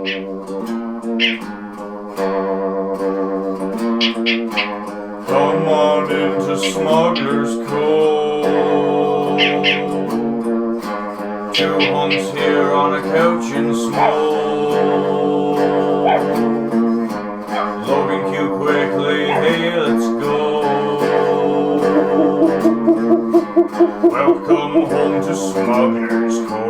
Come on into Smugglers Cove. Two hunks here on a couch in smoke. Logan Q quickly, hey, let's go. Welcome home to Smugglers Cove.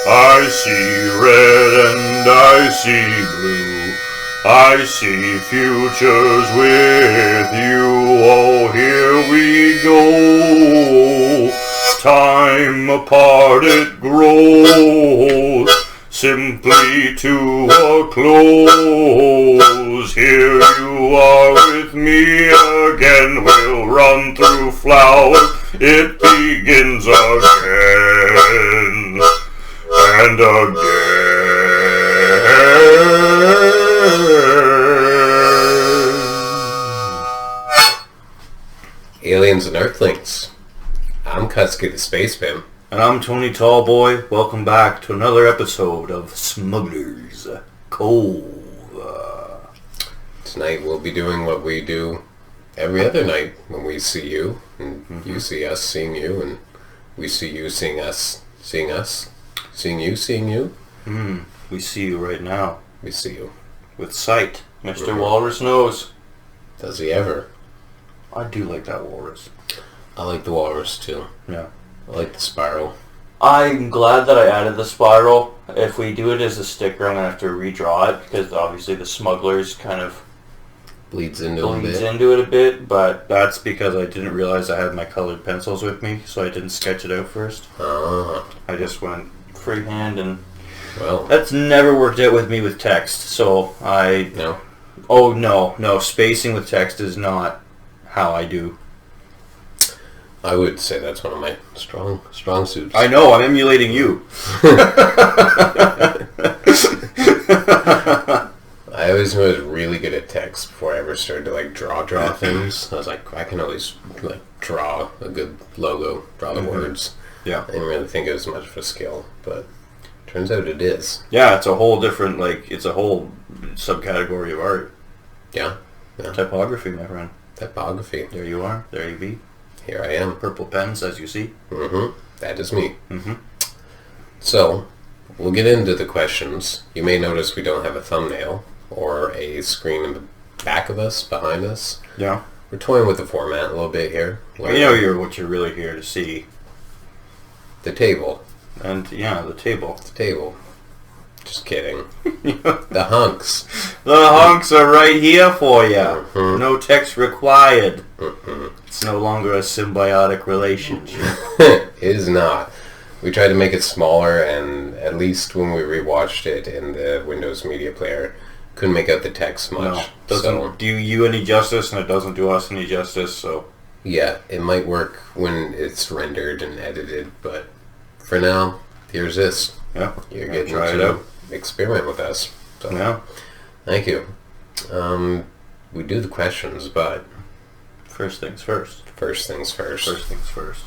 I see red and I see blue. I see futures with you. Oh, here we go. Time apart it grows, simply to a close. Here you are with me again. We'll run through flowers. It begins again and again. Aliens and Earthlings. I'm Kutzky the Space Pimp. And I'm Tony Tallboy. Welcome back to another episode of Smugglers Cove. Tonight we'll be doing what we do every other night when we see you, and you see us seeing you, and we see you seeing us, seeing us, seeing you, seeing you. We see you right now. We see you. With sight. Mr. Walrus knows. Does he ever? I do like that walrus. I like the walrus too. Yeah. I like the spiral. I'm glad that I added the spiral. If we do it as a sticker, I'm going to have to redraw it, because obviously the smugglers kind of Bleeds into it a bit, but that's because I didn't realize I had my colored pencils with me, so I didn't sketch it out first. I just went freehand, and well, that's never worked out with me with text, so I... No? Oh, no, spacing with text is not how I do. I would say that's one of my strong suits. I know, I'm emulating you. I always knew I was really good at text before I ever started to draw things. I was like, I can always draw a good logo, draw the words. Yeah. I didn't really think it was much of a skill, but turns out it is. Yeah, it's a whole different, it's a whole subcategory of art. Yeah. Typography, my friend. Typography. There you are. There you be. Here I am. Purple pens, as you see. That is me. So, we'll get into the questions. You may notice we don't have a thumbnail or a screen in the back of us, behind us. Yeah. We're toying with the format a little bit here. Well, you know what you're really here to see. The table. And, yeah, the table. The table. Just kidding. The hunks. The hunks are right here for you. No text required. It's no longer a symbiotic relationship. It is not. We tried to make it smaller, and at least when we rewatched it in the Windows Media Player, couldn't make out the text much. No, doesn't do you any justice, and it doesn't do us any justice, so... Yeah, it might work when it's rendered and edited, but for now, here's this. Yeah, You're getting try it out. Experiment with us. So, yeah. Thank you. We do the questions, but... First things first. First things first. First things first.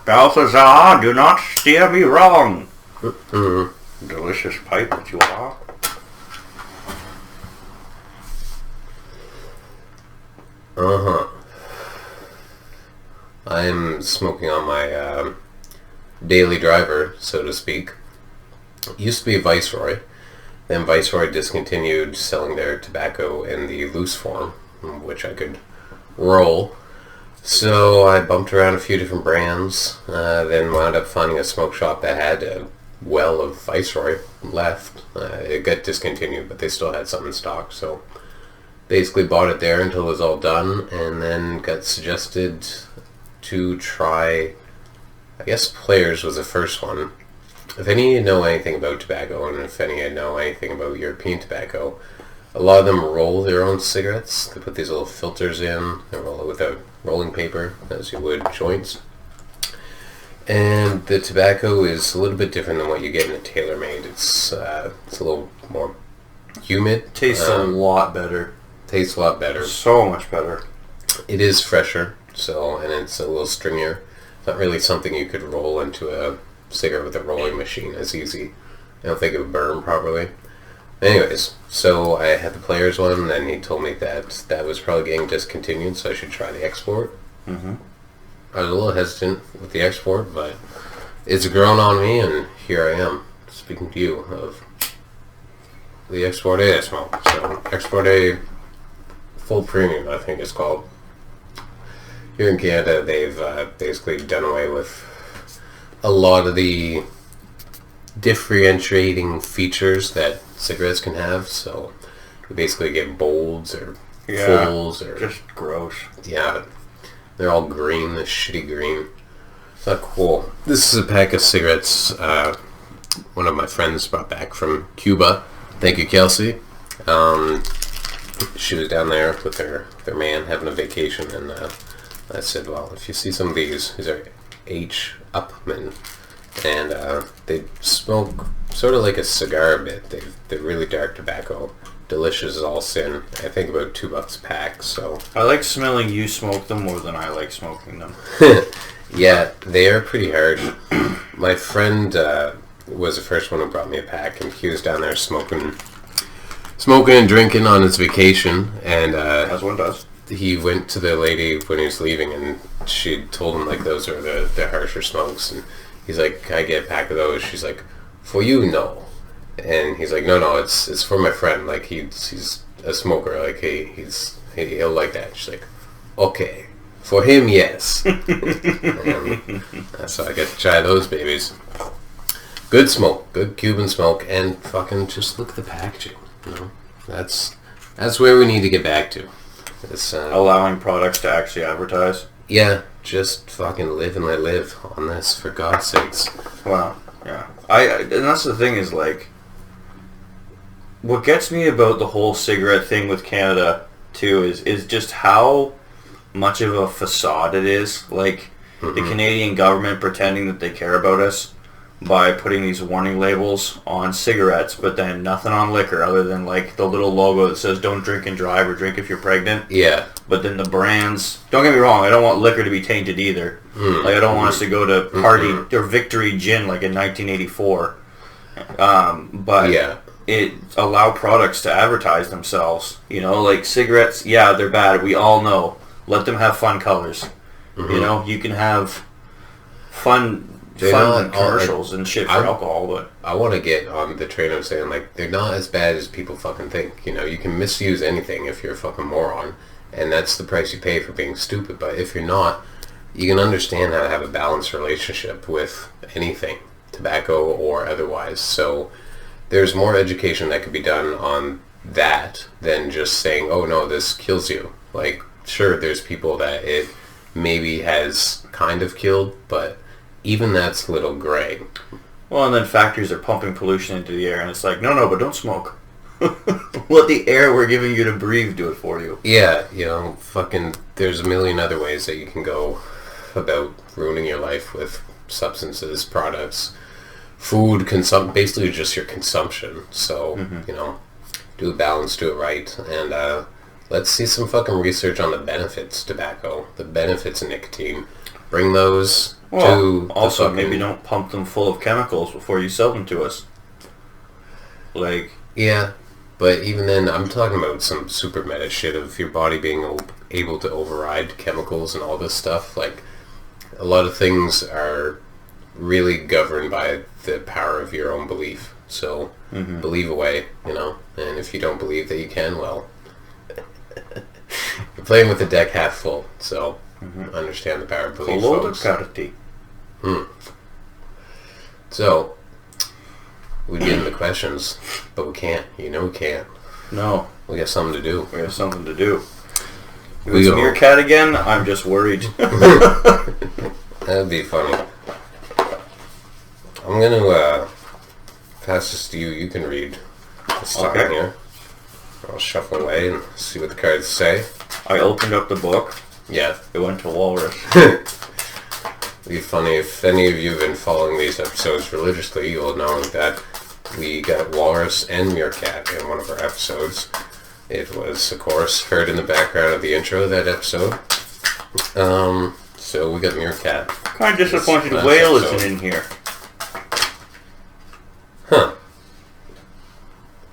Balthazar, do not steer me wrong. Delicious pipe that you are. I am smoking on my daily driver, so to speak. It used to be Viceroy. Then Viceroy discontinued selling their tobacco in the loose form, which I could roll. So I bumped around a few different brands, then wound up finding a smoke shop that had a well of Viceroy left. It got discontinued, but they still had some in stock, so basically bought it there until it was all done, and then got suggested to try, I guess Players was the first one. If any of you know anything about tobacco, and if any of you know anything about European tobacco, A lot of them roll their own cigarettes. They put these little filters in. They roll it with a rolling paper, as you would joints. And the tobacco is a little bit different than what you get in a tailor-made. It's a little more humid. Tastes a lot better. Tastes a lot better. So much better. It is fresher, and it's a little stringier. It's not really something you could roll into a cigarette with a rolling machine as easy. I don't think it would burn properly. Anyways, so I had the Players one, and he told me that was probably getting discontinued, so I should try the export. Mm-hmm. I was a little hesitant with the export, but it's grown on me, and here I am, speaking to you of the Export A I smoke. So, Export A Full Premium, I think it's called. Here in Canada, they've basically done away with a lot of the differentiating features that cigarettes can have, so we basically get bolds or fulls or... just gross. Yeah. They're all green, this shitty green. It's not cool. This is a pack of cigarettes one of my friends brought back from Cuba. Thank you, Kelsey. She was down there with their man having a vacation, and I said, well, if you see some of these are H. Upman, and they smoke sort of like a cigar a bit. They're really dark tobacco. Delicious as all sin. I think about $2 a pack. So I like smelling you smoke them more than I like smoking them. Yeah, they are pretty hard. My friend was the first one who brought me a pack, and he was down there smoking and drinking on his vacation, and as one does. He went to the lady when he was leaving, and she told him like those are the harsher smokes, and he's like, "Can I get a pack of those?" She's like, "For you, no." And he's like, no, it's for my friend. Like he's a smoker. Like he'll like that. She's like, okay, for him, yes. And so I get to try those babies. Good smoke, good Cuban smoke, and fucking just look at the packaging. You know, that's where we need to get back to. It's, allowing products to actually advertise. Yeah, just fucking live and let live on this, for God's sakes. Wow. Yeah. And that's the thing is like. What gets me about the whole cigarette thing with Canada, too, is just how much of a facade it is. Like, the Canadian government pretending that they care about us by putting these warning labels on cigarettes, but then nothing on liquor other than, like, the little logo that says, don't drink and drive or drink if you're pregnant. Yeah. But then the brands... Don't get me wrong, I don't want liquor to be tainted either. Like, I don't want us to go to Party or Victory Gin, like, in 1984. But... Yeah. It allow products to advertise themselves. You know, like cigarettes, yeah, they're bad. We all know. Let them have fun colors. You know, you can have fun commercials and shit for alcohol, but... I want to get on the train of saying, like, they're not as bad as people fucking think. You know, you can misuse anything if you're a fucking moron, and that's the price you pay for being stupid. But if you're not, you can understand how to have a balanced relationship with anything, tobacco or otherwise. So... there's more education that could be done on that than just saying, oh no, this kills you. Like, sure, there's people that it maybe has kind of killed, but even that's a little gray. Well, and then factories are pumping pollution into the air, and it's like, no, but don't smoke. Let the air we're giving you to breathe do it for you. Yeah, you know, fucking, there's a million other ways that you can go about ruining your life with substances, products, food, basically just your consumption. So, you know, do a balance, do it right, and let's see some fucking research on the benefits tobacco, the benefits of nicotine. Bring those to also fucking... maybe don't pump them full of chemicals before you sell them to us. Like... Yeah, but even then, I'm talking about some super meta shit of your body being able to override chemicals and all this stuff. Like, a lot of things are really governed by the power of your own belief. So, believe away, you know. And if you don't believe that you can, well, you're playing with the deck half full. So, understand the power of belief, folks. So, we get into the questions, but we can't. You know we can't. No. We got something to do. We have something to do. If it's Meerkat again, I'm just worried. That'd be funny. I'm going to pass this to you. You can read the stuff in here. I'll shuffle away and see what the cards say. I opened up the book. Yeah. It went to Walrus. It'd be funny if any of you have been following these episodes religiously, you'll know that we got Walrus and Meerkat in one of our episodes. It was, of course, heard in the background of the intro of that episode. So we got Meerkat. Kind of disappointed Whale isn't in here. Huh.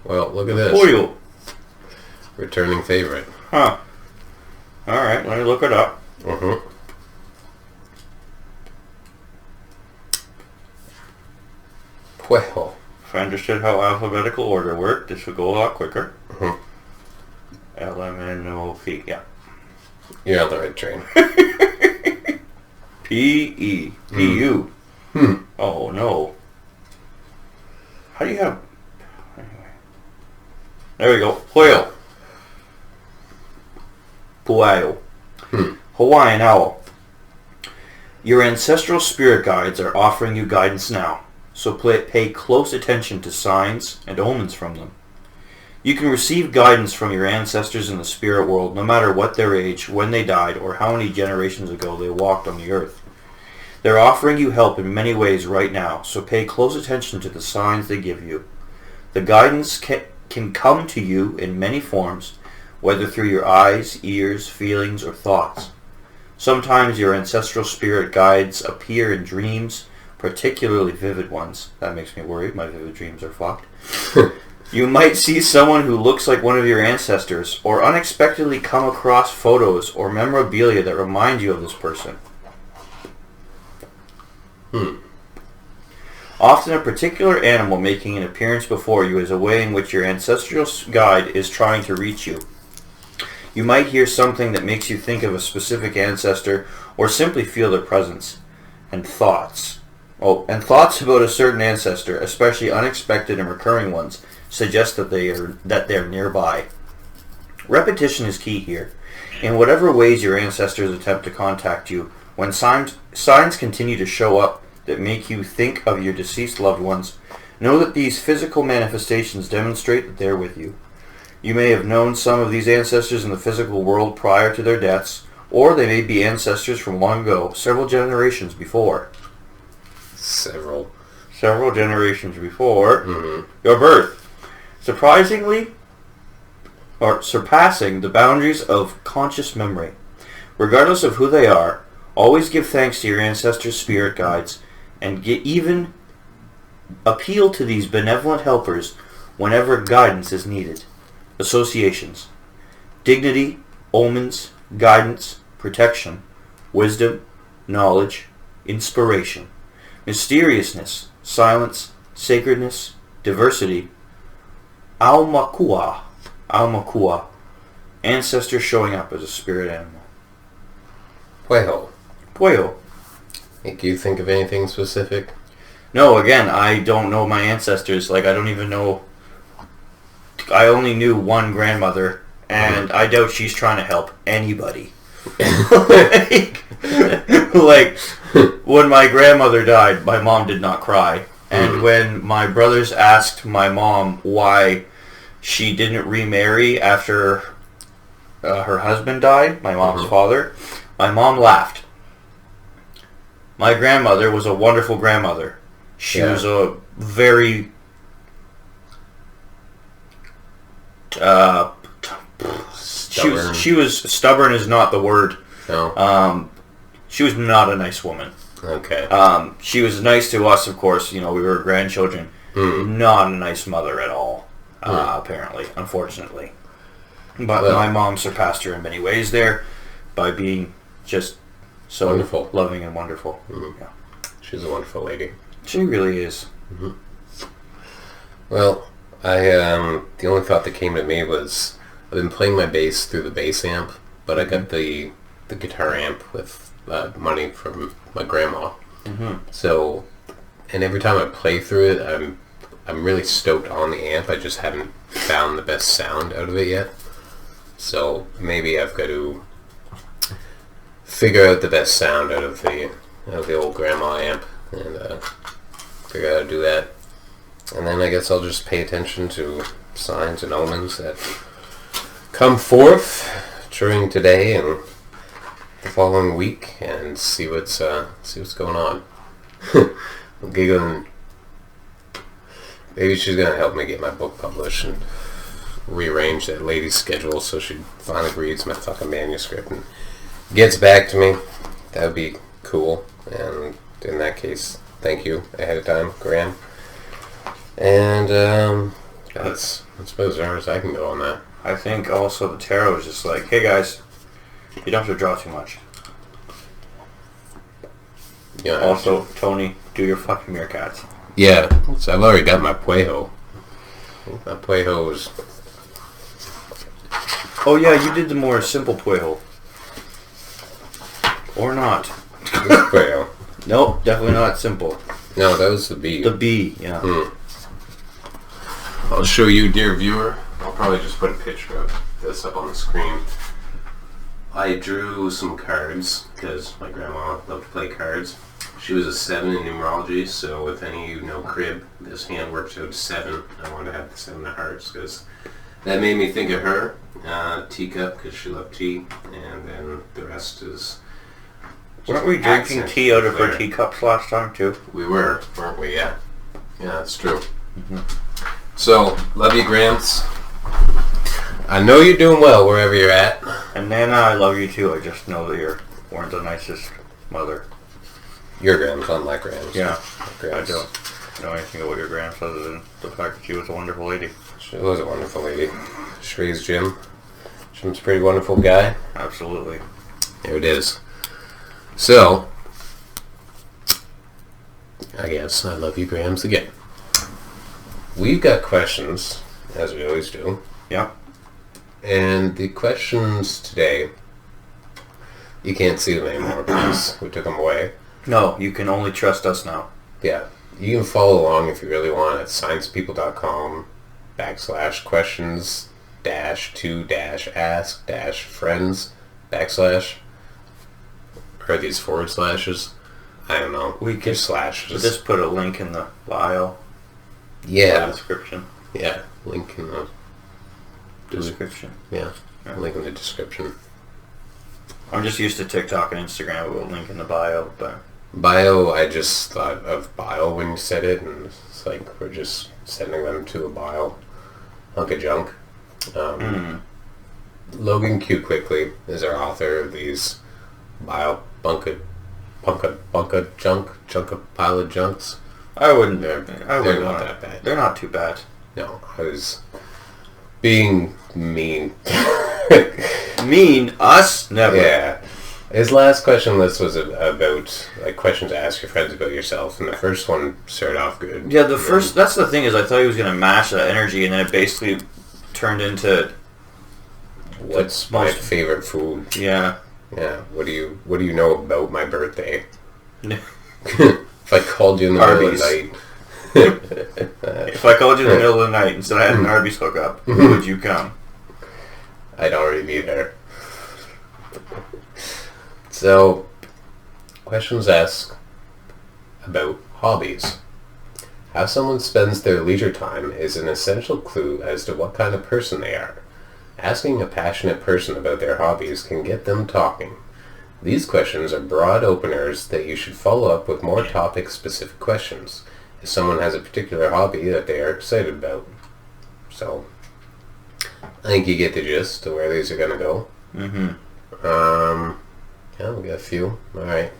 Well, look at this. Whale. Returning favorite. Huh. Alright, let me look it up. Mm-hmm. Well. If I understood how alphabetical order worked, this would go a lot quicker. Mm-hmm. LMNOP, yeah. You're on the right train. P-E-P-U. Oh, no. How do you have... Anyway. There we go. Whale. Puayo. Hawaiian owl. Your ancestral spirit guides are offering you guidance now, so pay close attention to signs and omens from them. You can receive guidance from your ancestors in the spirit world no matter what their age, when they died, or how many generations ago they walked on the earth. They're offering you help in many ways right now, so pay close attention to the signs they give you. The guidance can come to you in many forms, whether through your eyes, ears, feelings, or thoughts. Sometimes your ancestral spirit guides appear in dreams, particularly vivid ones. That makes me worried. My vivid dreams are fucked. You might see someone who looks like one of your ancestors, or unexpectedly come across photos or memorabilia that remind you of this person. Often a particular animal making an appearance before you is a way in which your ancestral guide is trying to reach you. You might hear something that makes you think of a specific ancestor, or simply feel their presence. And thoughts. And thoughts about a certain ancestor, especially unexpected and recurring ones, suggest that they're nearby. Repetition is key here. In whatever ways your ancestors attempt to contact you, when signs continue to show up that make you think of your deceased loved ones, know that these physical manifestations demonstrate that they're with you. You may have known some of these ancestors in the physical world prior to their deaths, or they may be ancestors from long ago, several generations before. Several generations before your birth. Surprising the boundaries of conscious memory. Regardless of who they are, always give thanks to your ancestors' spirit guides, and even appeal to these benevolent helpers whenever guidance is needed. Associations. Dignity, omens, guidance, protection, wisdom, knowledge, inspiration, mysteriousness, silence, sacredness, diversity. Aumakua, ancestor showing up as a spirit animal. Pueho. Can you think of anything specific? No, again, I don't know my ancestors. I don't even know. I only knew one grandmother, and I doubt she's trying to help anybody. When my grandmother died, my mom did not cry. And when my brothers asked my mom why she didn't remarry after her husband died, my mom's father, my mom laughed. My grandmother was a wonderful grandmother. She was a very... Stubborn. She was stubborn is not the word. No. She was not a nice woman. Okay. She was nice to us, of course. We were grandchildren. Not a nice mother at all. Apparently, unfortunately. But my mom surpassed her in many ways there by being just so wonderful, loving and wonderful. Yeah. She's a wonderful lady. She really is. Well, the only thought that came to me was I've been playing my bass through the bass amp, but I got the guitar amp with money from my grandma. So, and every time I play through it, I'm really stoked on the amp. I just haven't found the best sound out of it yet. So maybe I've got to figure out the best sound out of the old grandma amp and figure out how to do that. And then I guess I'll just pay attention to signs and omens that come forth during today and the following week and see what's going on. I'm giggling. Maybe she's gonna help me get my book published and rearrange that lady's schedule so she finally reads my fucking manuscript and gets back to me. That would be cool. And in that case, thank you ahead of time, Graham. And that's about as far as I can go on that. I think also the tarot is just like, hey guys, you don't have to draw too much. Yeah. Also, Tony, do your fucking meerkats. Yeah, so I've already got my Puejo. My Puejo is... Oh yeah, you did the more simple Puejo. Or not. This Puejo. Nope, definitely not simple. No, that was the bee. The bee, yeah. I'll show you, dear viewer. I'll probably just put a picture of this up on the screen. I drew some cards because my grandma loved to play cards. She was a 7 in numerology, so if any of you know crib, this hand works out 7. I wanted to have the 7 of hearts because that made me think of her. Teacup because she loved tea, and then the rest is... Weren't we drinking tea out of her teacups last time too? We were, weren't we? Yeah. Yeah, that's true. So, love you, Gramps. I know you're doing well wherever you're at. And Nana, I love you too. I just know that you weren't the nicest mother. Your Gramps, unlike Gramps. Yeah. Gramps. I don't know anything about your Gramps other than the fact that she was a wonderful lady. She was a wonderful lady. She raised Jim. Jim's a pretty wonderful guy. Absolutely. There it is. So, I guess I love you, Grams, again. We've got questions, as we always do. Yeah. And the questions today, you can't see them anymore because we took them away. No, you can only trust us now. Yeah. You can follow along if you really want at sciencepeople.com/questions-to-ask-friends/ Are these forward slashes? I don't know. We could slashes. Just put a link in the bio. Yeah. Description. Yeah. Link in the description. Yeah. Link in the description. I'm just used to TikTok and Instagram with a link in the bio, but bio, I just thought of bio when you said it, and it's like we're just sending them to a bio hunk of junk. Logan Q Quickly is our author of these bio bunka junk of pile of junks. I wouldn't. They're not that bad. They're not too bad. No, I was being mean. Mean? Us? Never. Yeah. His last question list was about like questions to ask your friends about yourself, and the first one started off good. Yeah, that's the thing is I thought he was going to mash that energy, and then it basically turned into what's my favorite food? Yeah. Yeah. What do you know about my birthday? If I called you in the middle of the night. If I called you in the middle of the night instead I had an Arby's hookup, would you come? I'd already be there. So, questions asked about hobbies. How someone spends their leisure time is an essential clue as to what kind of person they are. Asking a passionate person about their hobbies can get them talking. These questions are broad openers that you should follow up with more topic-specific questions if someone has a particular hobby that they are excited about. So, I think you get the gist of where these are going to go. Yeah, we got a few. Alright.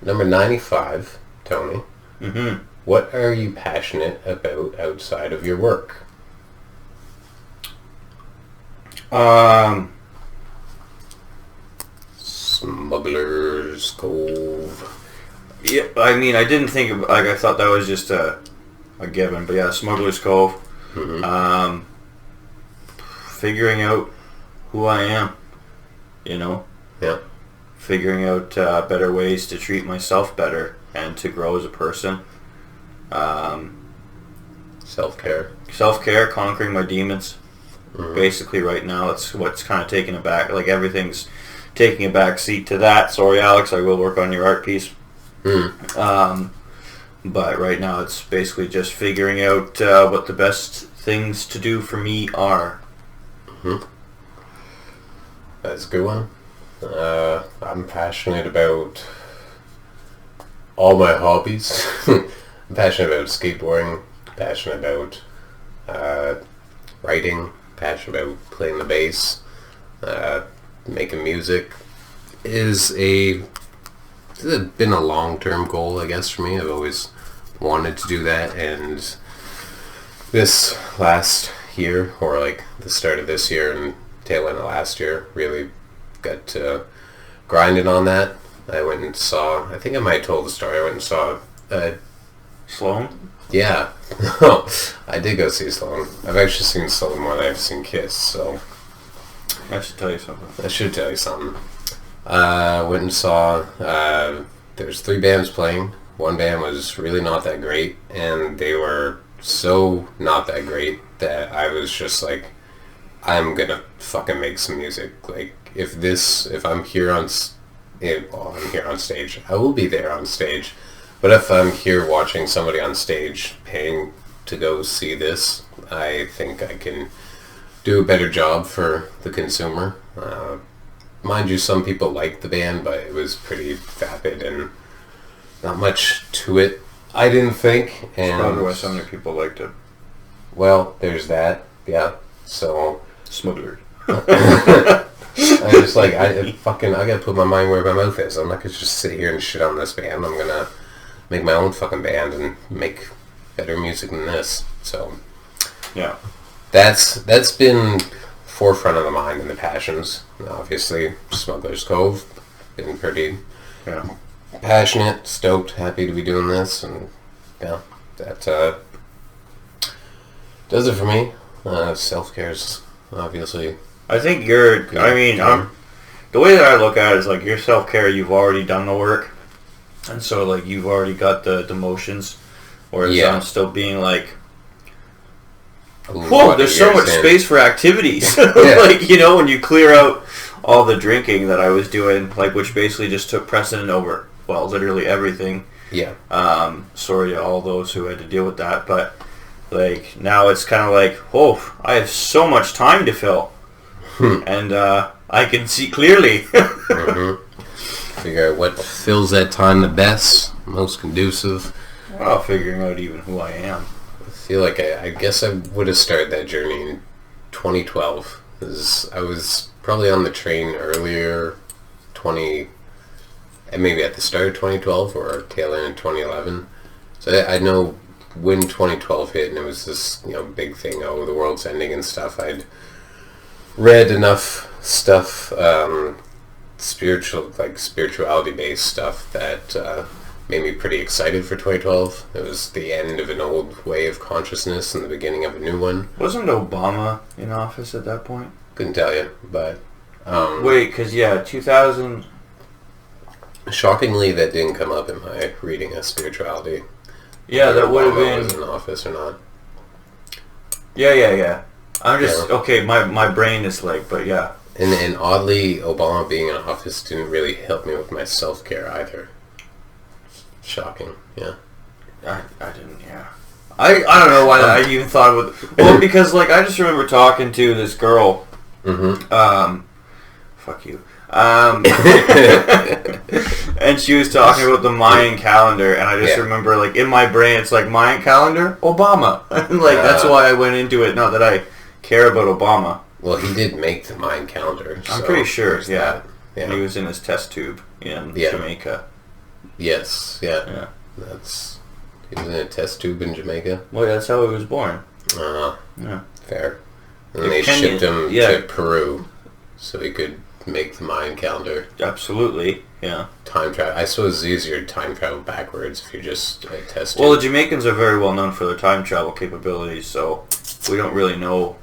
Number 95, Tony. What are you passionate about outside of your work? Smugglers Cove. Yeah, I mean, I didn't think of, like, I thought that was just a given, but yeah, Smugglers Cove. Figuring out who I am, you know? Yeah. Figuring out better ways to treat myself better and to grow as a person. Self-care. Self-care, conquering my demons. Basically, right now, it's what's kind of taking a back, like everything's taking a back seat to that. Sorry, Alex, I will work on your art piece. But right now, it's basically just figuring out what the best things to do for me are. That's a good one. I'm passionate about all my hobbies. I'm passionate about skateboarding, passionate about writing, passionate about playing the bass, making music. It's been a long-term goal, I guess, for me. I've always wanted to do that, and this last year, or like the start of this year and tail end of last year, really got grinding on that. I went and saw, I think I might have told the story, I went and saw Sloan? Yeah. I did go see Sloan. I've actually seen Sloan more than I've seen Kiss, so I should tell you something. I should tell you something. Went and saw, there's 3 bands playing. One band was really not that great, and they were so not that great that I was just like, I'm gonna fucking make some music. Like, if I'm here on, I'm here on stage. I will be there on stage. But if I'm here watching somebody on stage paying to go see this, I think I can do a better job for the consumer. Mind you, some people liked the band, but it was pretty vapid and not much to it, I didn't think. And that's probably why so many people liked it. Well, there's that, yeah. So Smugglers. I'm just like, I gotta put my mind where my mouth is. I'm not gonna just sit here and shit on this band. I'm gonna make my own fucking band and make better music than this. So yeah, that's been forefront of the mind and the passions. Obviously, Smugglers Cove, been pretty passionate, stoked, happy to be doing this, and yeah, that does it for me. Self-care's obviously. I think the way that I look at it is like your self-care, you've already done the work, and so like you've already got the motions, whereas I'm still being like, whoa, there's so much space for activities. Like, when you clear out all the drinking that I was doing, like, which basically just took precedent over, well, literally everything. Yeah. Sorry to all those who had to deal with that, but like now it's kind of like, whoa, I have so much time to fill. And I can see clearly. Figure out what fills that time the best, most conducive. Well, figuring out even who I am. I feel like I guess I would have started that journey in 2012. Because I was probably on the train earlier, maybe at the start of 2012 or tail end of 2011. So I know when 2012 hit and it was this big thing, the world's ending and stuff, I'd read enough stuff, spirituality based stuff that made me pretty excited for 2012. It was the end of an old way of consciousness and the beginning of a new one. Wasn't Obama in office at that point? Couldn't tell you, but wait, because 2000. Shockingly, that didn't come up in my reading of spirituality. Yeah, that would have been was in office or not. Yeah. I'm just okay. My brain is like, but yeah. And oddly, Obama being in office didn't really help me with my self-care either. Shocking, yeah. I didn't, yeah. I don't know why I even thought of it. Well, because like I just remember talking to this girl. Fuck you. And she was talking about the Mayan calendar, and I just remember, like, in my brain, it's like, Mayan calendar? Obama. And, like, that's why I went into it, not that I care about Obama. Well, he did make the Mayan calendar. I'm pretty sure, yeah. And he was in his test tube in Jamaica. Yes, yeah. He was in a test tube in Jamaica? Well, yeah, that's how he was born. Yeah. Fair. And then they shipped him to Peru so he could make the Mayan calendar. Absolutely, yeah. Time travel. I suppose it's easier to time travel backwards if you just test it. Well, the Jamaicans are very well known for their time travel capabilities, so we don't really know,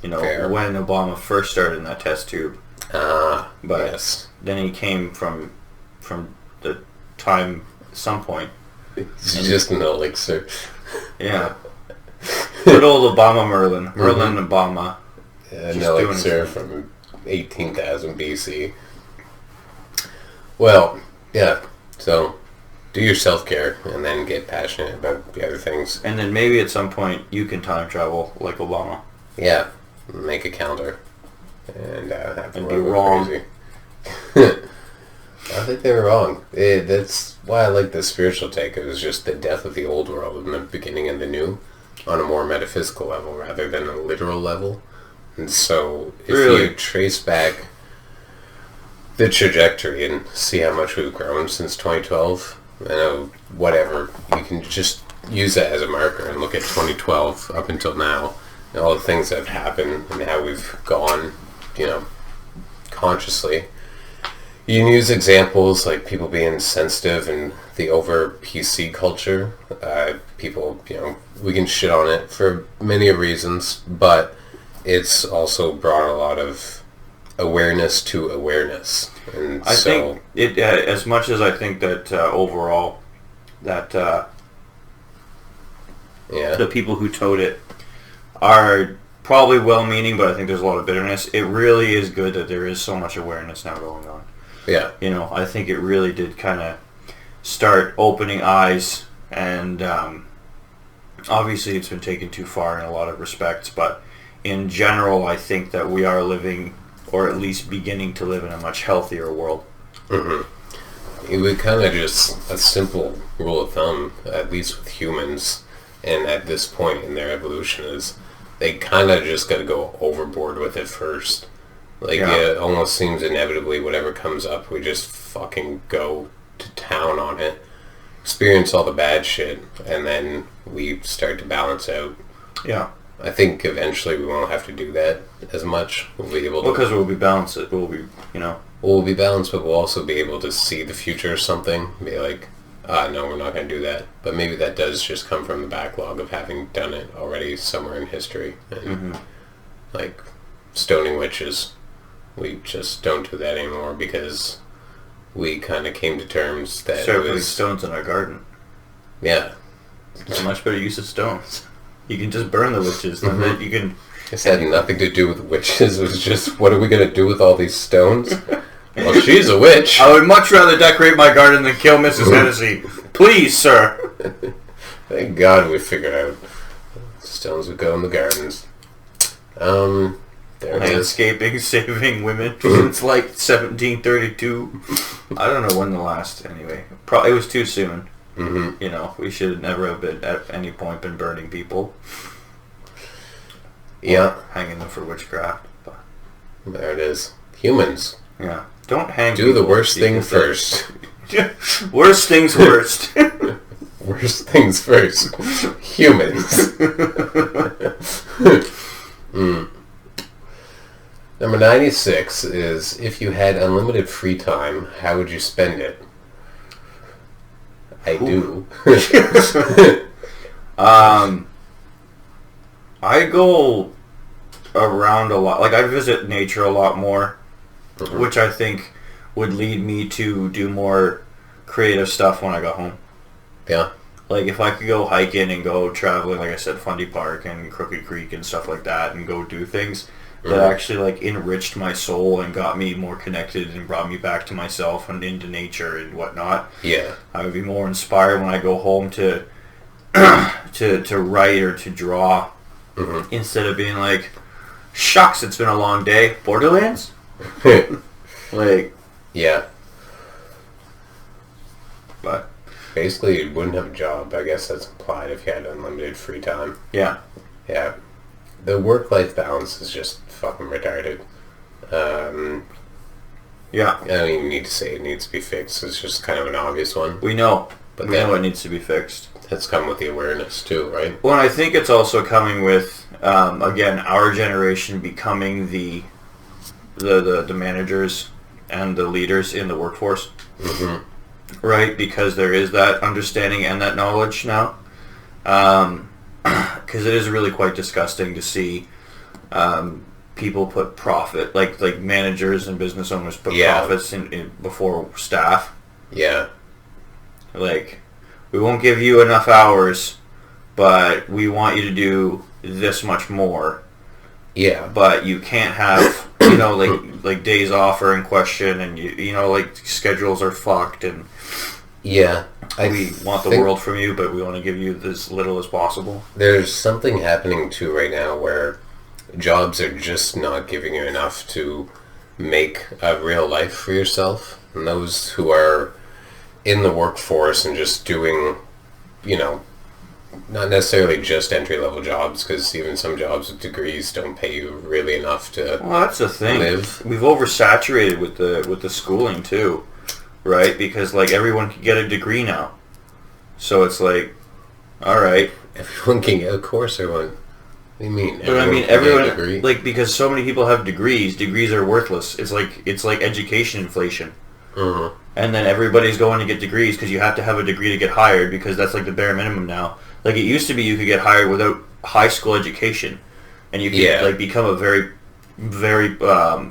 Fair. when Obama first started in that test tube. But yes. Then he came from the time at some point. He's just an elixir. Yeah. Good old Obama Merlin. Merlin Obama. An elixir from 18,000 BC. Well, yeah. So, do your self-care and then get passionate about the other things. And then maybe at some point you can time travel like Obama. Yeah. Make a calendar. and and be wrong. Crazy. I think they were wrong. That's why I like the spiritual take. It was just the death of the old world and the beginning of the new on a more metaphysical level rather than a literal level. And so if you trace back the trajectory and see how much we've grown since 2012, I know, whatever, you can just use that as a marker and look at 2012 up until now and all the things that have happened and how we've gone, consciously. You can use examples like people being sensitive and the over PC culture. People, we can shit on it for many reasons, but it's also brought a lot of awareness to awareness. And I think it, as much as I think that overall, that the people who tote it are probably well-meaning, but I think there's a lot of bitterness. It really is good that there is so much awareness now going on. Yeah. I think it really did kind of start opening eyes, and obviously it's been taken too far in a lot of respects, but in general I think that we are living, or at least beginning to live, in a much healthier world. Mm-hmm. It would kind of just, a simple rule of thumb, at least with humans, and at this point in their evolution, is they kind of just got to go overboard with it first. It almost seems inevitably whatever comes up, we just fucking go to town on it, experience all the bad shit, and then we start to balance out. Yeah. I think eventually we won't have to do that as much. We'll be able to... Because we'll be balanced. We'll be, We'll be balanced, but we'll also be able to see the future or something. Be like, no, we're not going to do that. But maybe that does just come from the backlog of having done it already somewhere in history. And, like, stoning witches. We just don't do that anymore because we kind of came to terms that start putting stones in our garden. Yeah. It's a much better use of stones. You can just burn the witches. And then you can... This had nothing to do with witches. It was just, what are we going to do with all these stones? Well, she's a witch. I would much rather decorate my garden than kill Mrs. Hennessy. Please, sir. Thank God we figured out stones would go in the gardens. Landscaping, saving women since like 1732. I don't know when the last, anyway. It was too soon. Mm-hmm. We should never have been at any point been burning people. Yeah. Hanging them for witchcraft. But. There it is. Humans. Yeah. Don't hang Do the worst thing first. Worst things worst. Worst things first. Humans. Number 96 is, if you had unlimited free time, how would you spend it? I do. I go around a lot. Like, I visit nature a lot more, which I think would lead me to do more creative stuff when I got home. Yeah. Like, if I could go hiking and go traveling, like I said, Fundy Park and Crooked Creek and stuff like that, and go do things that actually, like, enriched my soul and got me more connected and brought me back to myself and into nature and whatnot. Yeah. I would be more inspired when I go home to write or to draw, instead of being like, shucks, it's been a long day. Borderlands? Like... Yeah. But... Basically, you wouldn't have a job. I guess that's implied if you had unlimited free time. Yeah. Yeah. The work-life balance is just fucking retarded. Yeah. I don't even need to say it needs to be fixed. It's just kind of an obvious one. We know. But we know it needs to be fixed. That's come with the awareness, too, right? Well, and I think it's also coming with, again, our generation becoming the managers and the leaders in the workforce. Right? Because there is that understanding and that knowledge now. Because it is really quite disgusting to see people put profit, like managers and business owners put profits in before staff. Yeah. Like, we won't give you enough hours, but we want you to do this much more. Yeah. But you can't have, like days off are in question, and like schedules are fucked, and yeah, we want the world from you, but we want to give you as little as possible. There's something happening too right now where jobs are just not giving you enough to make a real life for yourself. And those who are in the workforce and just doing, you know, not necessarily just entry-level jobs, because even some jobs with degrees don't pay you really enough to Well, that's the thing. live. We've oversaturated with the schooling too, right? Because like everyone can get a degree now, so it's like, all right. Everyone can get, of course, everyone. What do you mean? But I mean, can get a everyone degree? like because so many people have degrees. Degrees are worthless. It's like education inflation. Mm-hmm. And then everybody's going to get degrees because you have to have a degree to get hired because that's like the bare minimum now. Like it used to be you could get hired without high school education, and you could like become a very, very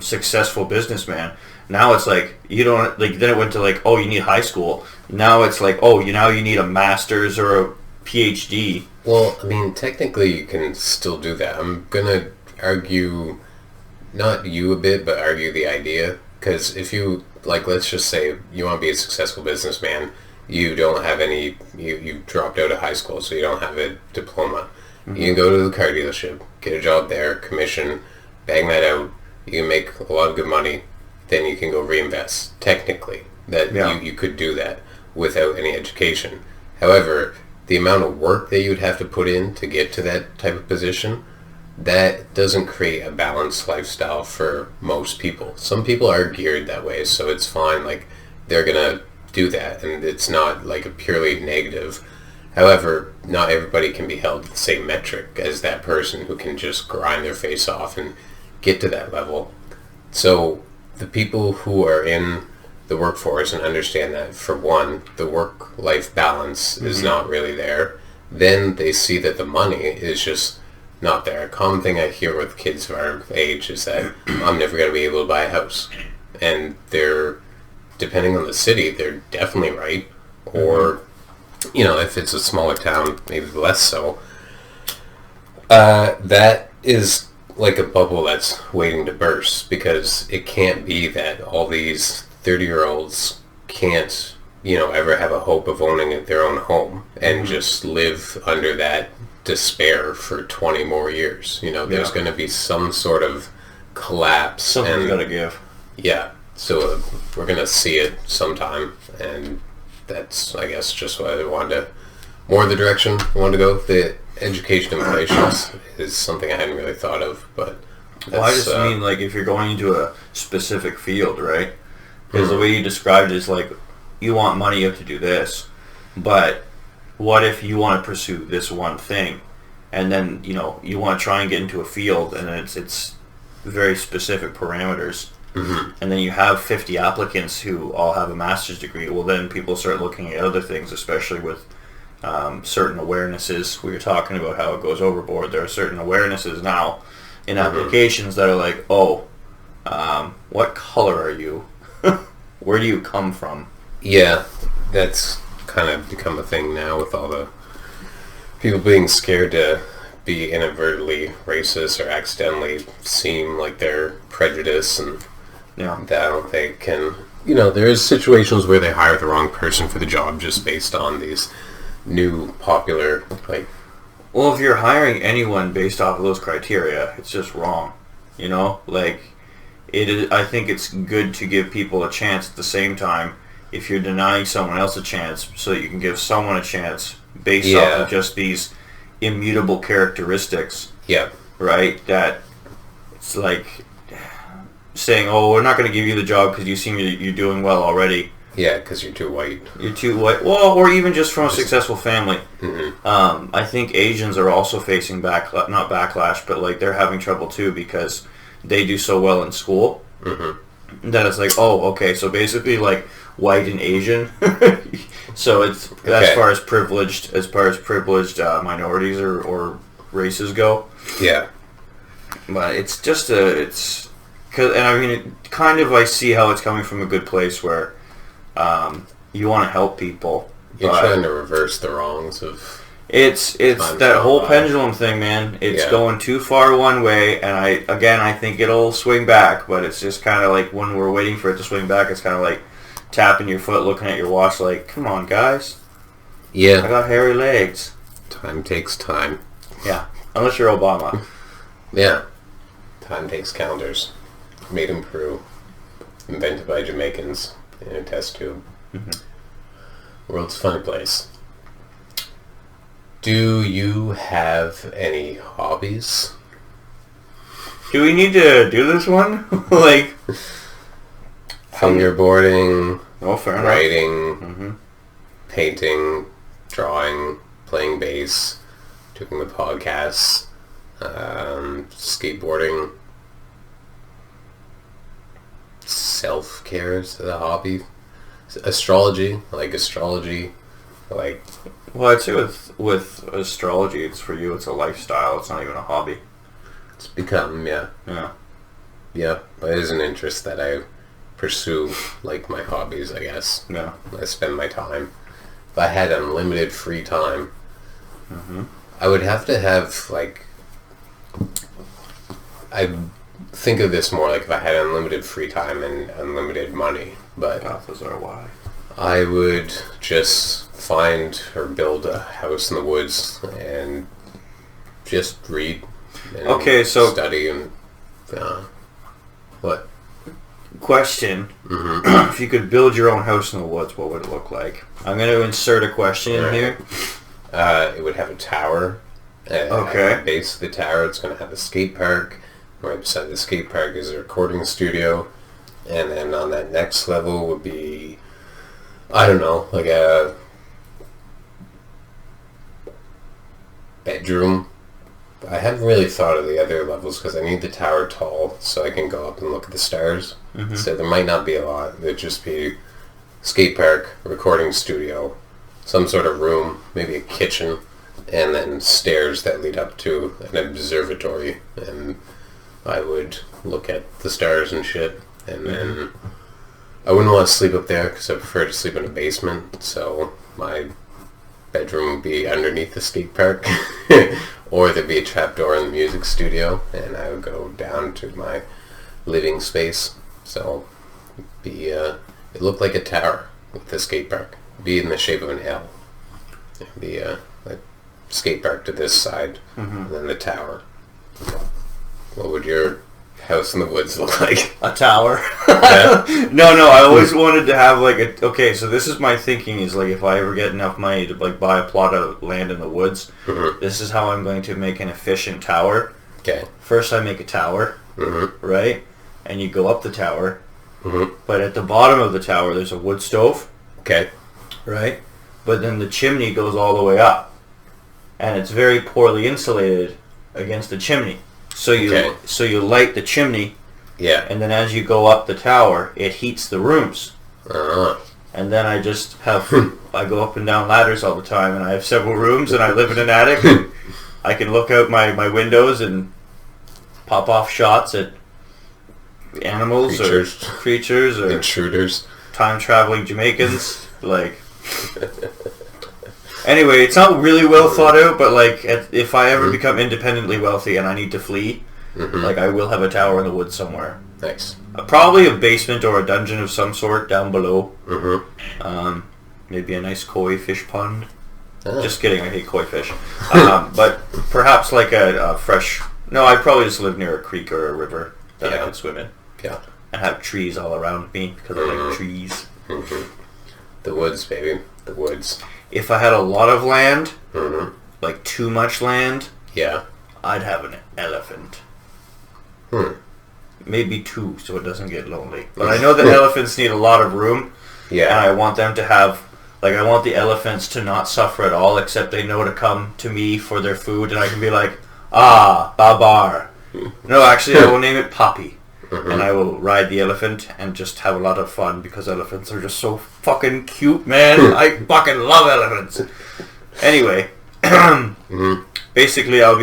successful businessman. Now it's like you don't like. Then it went to like, oh, you need high school. Now it's like, oh, now you need a master's or a PhD. Well, I mean, technically you can still do that. I'm gonna argue, not you a bit, but argue the idea. Because if you, like, let's just say you want to be a successful businessman, you don't have any, you dropped out of high school, so you don't have a diploma. Mm-hmm. You can go to the car dealership, get a job there, commission, bang that out, you can make a lot of good money, then you can go reinvest. Technically, you could do that without any education. However, the amount of work that you would have to put in to get to that type of position, that doesn't create a balanced lifestyle for most people. Some people are geared that way, so it's fine. Like, they're gonna do that, and it's not like a purely negative. However, not everybody can be held to the same metric as that person who can just grind their face off and get to that level. So the people who are in the workforce and understand that, for one, the work-life balance is not really there, then they see that the money is just not there. A common thing I hear with kids of our age is that I'm never going to be able to buy a house. And they're, depending on the city, they're definitely right. Or, you know, if it's a smaller town, maybe less so. That is like a bubble that's waiting to burst, because it can't be that all these 30-year-olds can't, you know, ever have a hope of owning their own home and just live under that despair for 20 more years. You know, there's going to be some sort of collapse. Something's got to give. Yeah, so we're going to see it sometime, and that's, I guess, just what I wanted to, more the direction I wanted to go. The education inflation is something I hadn't really thought of, but well, I just mean, like, if you're going into a specific field, right? Because the way you described it is like, you want money, you have to do this, but what if you want to pursue this one thing, and then, you know, you want to try and get into a field, and it's very specific parameters, and then you have 50 applicants who all have a master's degree. Well, then people start looking at other things, especially with certain awarenesses. We were talking about how it goes overboard. There are certain awarenesses now in applications that are like, oh, what color are you? Where do you come from? Yeah, that's kind of become a thing now with all the people being scared to be inadvertently racist or accidentally seem like they're prejudiced, and that they can, you know, there is situations where they hire the wrong person for the job just based on these new popular, like... Well, if you're hiring anyone based off of those criteria, it's just wrong. You know? Like, it is, I think it's good to give people a chance at the same time. If you're denying someone else a chance so that you can give someone a chance based off of just these immutable characteristics, right? That it's like saying, oh, we're not going to give you the job because you seem you're doing well already. Yeah, because you're too white. You're too white. Well, or even just from a successful family. I think Asians are also facing not backlash, but like they're having trouble too because they do so well in school. That it's like, oh, okay, so basically like white and Asian. So it's as far as privileged minorities or races go. Yeah, but it's just it's because, and I mean, I see how it's coming from a good place where you want to help people. You're trying to reverse the wrongs of. It's that whole pendulum thing, man. It's going too far one way, and I think it'll swing back, but it's just kind of like when we're waiting for it to swing back, it's kind of like tapping your foot, looking at your watch, like, come on, guys. Yeah. I got hairy legs. Time takes time. Yeah. Unless you're Obama. Yeah. Time takes calendars. Made in Peru. Invented by Jamaicans in a test tube. World's funny place. Do you have any hobbies? Do we need to do this one? Like... Fingerboarding, fair enough. writing, painting, drawing, playing bass, doing the podcasts, skateboarding. Self-care is a hobby. Astrology, like... Well, I'd say with astrology, it's for you, it's a lifestyle, it's not even a hobby. It's become, yeah. Yeah, but it is an interest that I pursue, like my hobbies, I guess. Yeah. I spend my time. If I had unlimited free time, I would have to have, like... I think of this more like if I had unlimited free time and unlimited money, but... Those are why. I would just find or build a house in the woods and just read and study and... what? Question. If you could build your own house in the woods, what would it look like? I'm going to insert a question in here. It would have a tower. At the base of the tower, it's going to have a skate park. Right beside the skate park is a recording studio. And then on that next level would be, I don't know, like a bedroom. I haven't really thought of the other levels because I need the tower tall so I can go up and look at the stars. So there might not be a lot. There'd just be skate park, recording studio, some sort of room, maybe a kitchen, and then stairs that lead up to an observatory. And I would look at the stars and shit. And then I wouldn't want to sleep up there because I prefer to sleep in a basement. So my bedroom would be underneath the skate park. Or there'd be a trapdoor in the music studio, and I would go down to my living space. So it looked like a tower with the skate park. It'd be in the shape of an L. It'd be a skate park to this side, and then the tower. What would your house in the woods look like? A tower. No, I always wanted to have like so this is my thinking is like if I ever get enough money to like buy a plot of land in the woods, this is how I'm going to make an efficient tower. Okay. First I make a tower, right? And you go up the tower, but at the bottom of the tower there's a wood stove. Okay. Right? But then the chimney goes all the way up. And it's very poorly insulated against the chimney. So you light the chimney, and then as you go up the tower, it heats the rooms. And then I just have I go up and down ladders all the time, and I have several rooms, and I live in an attic. And I can look out my windows and pop off shots at animals or creatures or intruders, time traveling Jamaicans. Like. Anyway, it's not really well thought out, but like, if I ever become independently wealthy and I need to flee, like I will have a tower in the woods somewhere. Nice. Probably a basement or a dungeon of some sort down below. Maybe a nice koi fish pond. Just kidding, I hate koi fish. But perhaps like a fresh... No, I'd probably just live near a creek or a river that I could swim in. Yeah. And have trees all around me because I like trees. The woods, baby. The woods. If I had a lot of land, like too much land, I'd have an elephant. Maybe two, so it doesn't get lonely. But I know that elephants need a lot of room, and I want them to have, like, I want the elephants to not suffer at all, except they know to come to me for their food, and I can be like, Babar. No, actually, I will name it Poppy. And I will ride the elephant and just have a lot of fun because elephants are just so fucking cute, man. I fucking love elephants. Anyway, basically I'll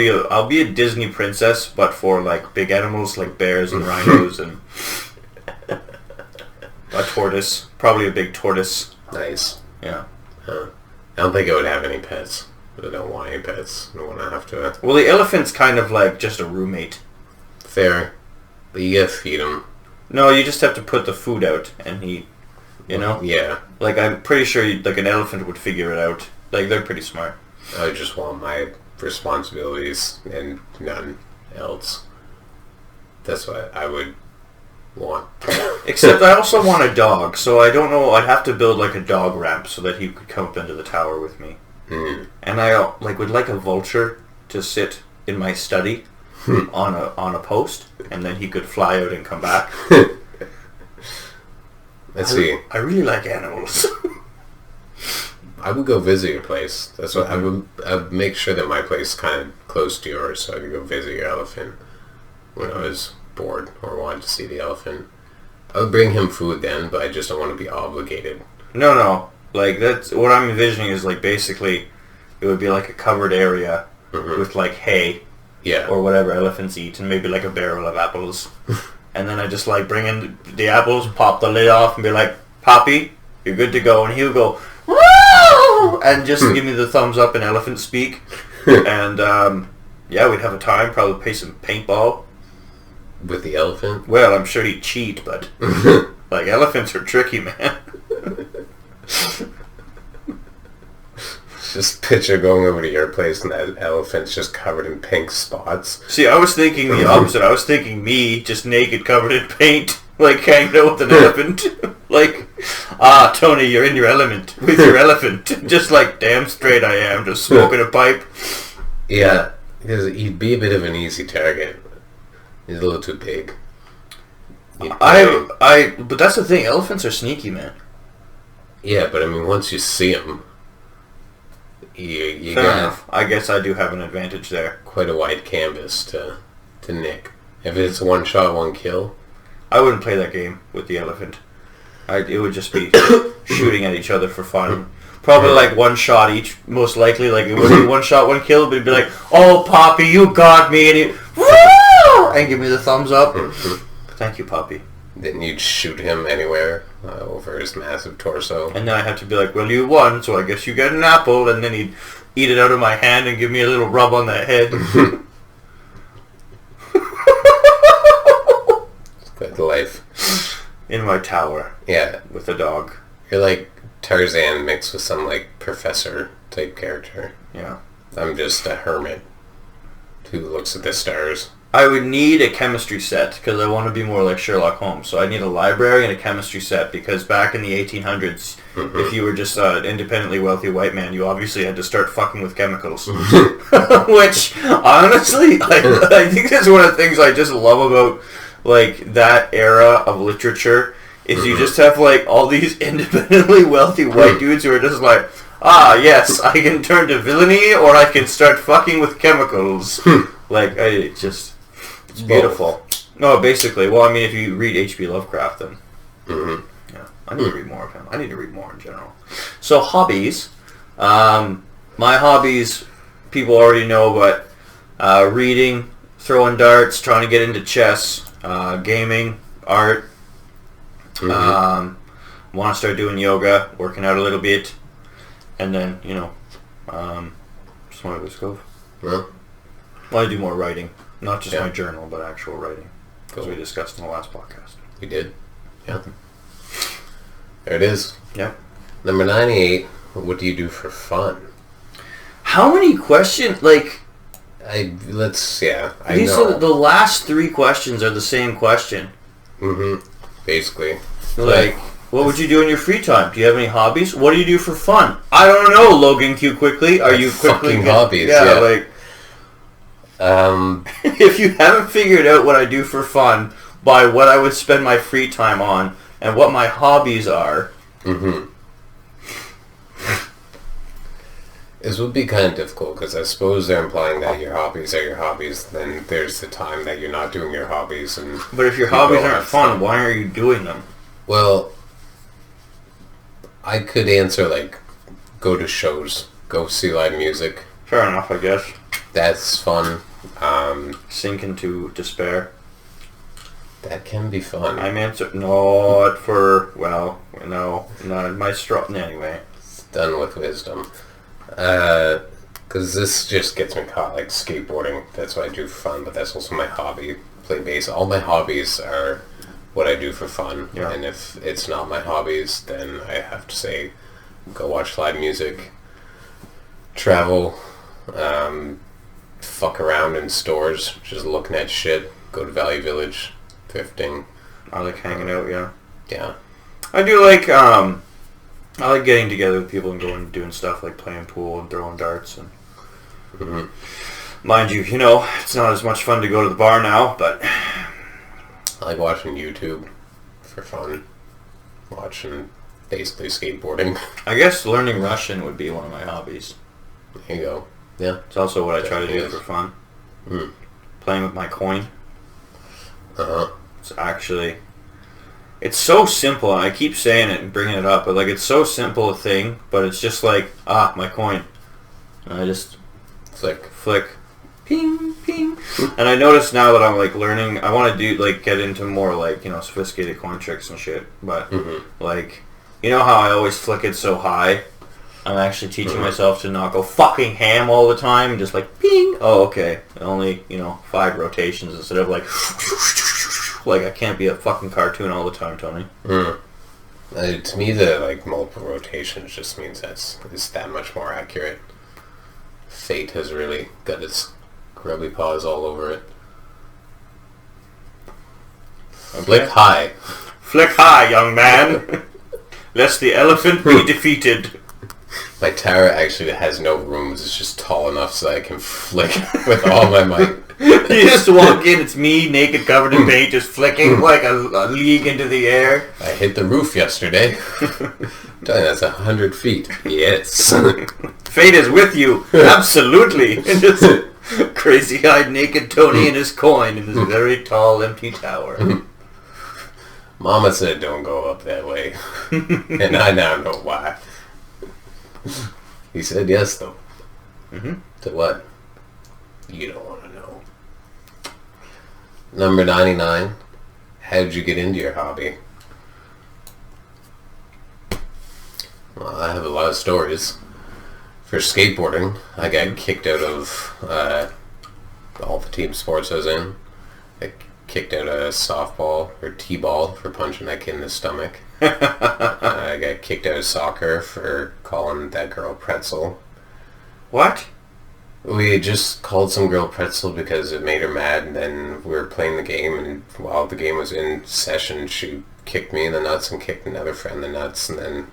be a Disney princess, but for like big animals like bears and rhinos and a tortoise, probably a big tortoise. Nice. Yeah. I don't think I would have any pets, but I don't want any pets. I don't want to have to. Well, the elephant's kind of like just a roommate. Fair. But you gotta feed him. No, you just have to put the food out, and he, you know? Yeah. Like, I'm pretty sure, like, an elephant would figure it out. Like, they're pretty smart. I just want my responsibilities and none else. That's what I would want. Except I also want a dog, so I don't know. I'd have to build like a dog ramp so that he could come up into the tower with me. Mm. And I would like a vulture to sit in my study on a post, and then he could fly out and come back. Let's see. I really like animals. I would go visit your place. That's what I would make sure that my place is kind of close to yours, so I could go visit your elephant when I was bored or wanted to see the elephant. I would bring him food then, but I just don't want to be obligated. No. Like, that's what I'm envisioning is, like, basically it would be like a covered area with, like, hay or whatever elephants eat, and maybe, like, a barrel of apples. And then I just, like, bring in the apples, pop the lid off, and be like, Poppy, you're good to go. And he'll go, woo! And just give me the thumbs up in elephant speak. And, we'd have a time, probably play some paintball. With the elephant? Well, I'm sure he'd cheat, but, like, elephants are tricky, man. Just picture going over to your place and that elephant's just covered in pink spots. See, I was thinking the opposite. I was thinking me, just naked, covered in paint, like hanging out with an elephant. Like, Tony, you're in your element with your elephant. Just like, damn straight I am, just smoking a pipe. Yeah, because he'd be a bit of an easy target. He's a little too big. But that's the thing, elephants are sneaky, man. Yeah, but I mean, once you see him, you Fair got enough. I guess I do have an advantage there. Quite a wide canvas to nick. If it's one shot, one kill. I wouldn't play that game with the elephant. It would just be shooting at each other for fun. Probably like one shot each, most likely. Like, it wouldn't be one shot, one kill, but it'd be like, oh, Poppy, you got me, and he, woo! And give me the thumbs up. Thank you, Poppy. Then you'd shoot him anywhere over his massive torso. And then I have to be like, well, you won, so I guess you get an apple. And then he'd eat it out of my hand and give me a little rub on the head. It's good life. In my tower. Yeah. With a dog. You're like Tarzan mixed with some like professor type character. Yeah. I'm just a hermit who looks at the stars. I would need a chemistry set because I want to be more like Sherlock Holmes. So I need a library and a chemistry set because back in the 1800s, if you were just an independently wealthy white man, you obviously had to start fucking with chemicals. Which, honestly, I think that's one of the things I just love about like that era of literature is you just have like all these independently wealthy white dudes who are just like, yes, I can turn to villainy or I can start fucking with chemicals. Like, it's beautiful. No, basically. Well, I mean, if you read H.P. Lovecraft, then... Yeah, I need to read more of him. I need to read more in general. So, hobbies. My hobbies, people already know, but reading, throwing darts, trying to get into chess, gaming, art. Want to start doing yoga, working out a little bit. And then, Smugglers Cove. Well, I do more writing. Not just my journal, but actual writing. As we discussed in the last podcast. We did. Yeah. There it is. Yep. Number 98. What do you do for fun? How many questions? Like... I know. The last three questions are the same question. Basically. Like, what would you do in your free time? Do you have any hobbies? What do you do for fun? I don't know, Logan Q. Quickly. Are you quickly... Fucking hobbies, yeah. Like... if you haven't figured out what I do for fun by what I would spend my free time on and what my hobbies are... This would be kind of difficult because I suppose they're implying that your hobbies are your hobbies. Then there's the time that you're not doing your hobbies, but if your hobbies aren't fun, why are you doing them? Well, I could answer like, go to shows, go see live music. Fair enough, I guess. That's fun. Sink into despair. That can be fun. I'm answering not for no, my anyway. It's done with wisdom. Because this just gets me caught, like skateboarding. That's what I do for fun, but that's also my hobby. Play bass. All my hobbies are what I do for fun. Yeah. And if it's not my hobbies, then I have to say, go watch live music, travel, fuck around in stores, just looking at shit, go to Valley Village, thrifting. I like hanging out, yeah. Yeah. I do like, I like getting together with people and going and doing stuff like playing pool and throwing darts. And mind you, it's not as much fun to go to the bar now, but... I like watching YouTube for fun. Watching, basically, skateboarding. I guess learning Russian would be one of my hobbies. There you go. Yeah. It's also what I try to do for fun. Playing with my coin. It's actually... It's so simple, and I keep saying it and bringing it up, but, like, it's so simple a thing, but it's just like, my coin. And I just... Flick. Ping, ping. And I notice now that I'm, like, learning... I want to do, like, get into more, like, sophisticated coin tricks and shit. But, like, you know how I always flick it so high? I'm actually teaching myself to not go fucking ham all the time and just, like, ping. Oh, okay. Only, 5 rotations instead of, like... Like, I can't be a fucking cartoon all the time, Tony. To me, the, like, multiple rotations just means it's that much more accurate. Fate has really got its grubby paws all over it. Okay. Flick high. Flick high, young man. Lest the elephant be defeated. My tower actually has no rooms. It's just tall enough so that I can flick with all my might. You just walk in, it's me, naked, covered in paint, just flicking like a league into the air. I hit the roof yesterday. I'm telling you, that's 100 feet. Yes. Fate is with you. Absolutely. And just crazy-eyed naked Tony and his coin in this very tall, empty tower. Mama said don't go up that way. And I now know why. He said yes, though. To what? You don't want to know. Number 99. How did you get into your hobby? Well, I have a lot of stories. For skateboarding, I got kicked out of all the team sports I was in. I kicked out of softball or t-ball for punching that kid in the stomach. I got kicked out of soccer for calling that girl pretzel. What? We just called some girl pretzel because it made her mad, and then we were playing the game, and while the game was in session, she kicked me in the nuts and kicked another friend in the nuts, and then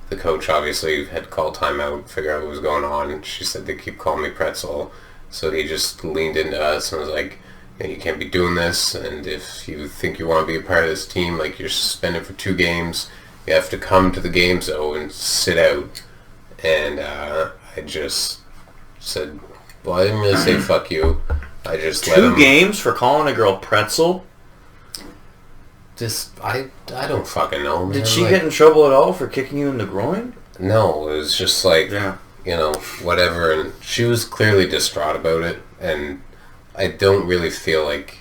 the coach obviously had to call timeout, figure out what was going on. She said they keep calling me pretzel, so he just leaned into us and was like, you can't be doing this, and if you think you want to be a part of this team, like, you're suspended for 2 games, you have to come to the games, though, and sit out. And I just said, well, I didn't really say fuck you. I just let him... 2 games for calling a girl pretzel? I don't fucking know, man. Did she get in trouble at all for kicking you in the groin? No, it was just like, whatever, and she was clearly distraught about it, and I don't really feel like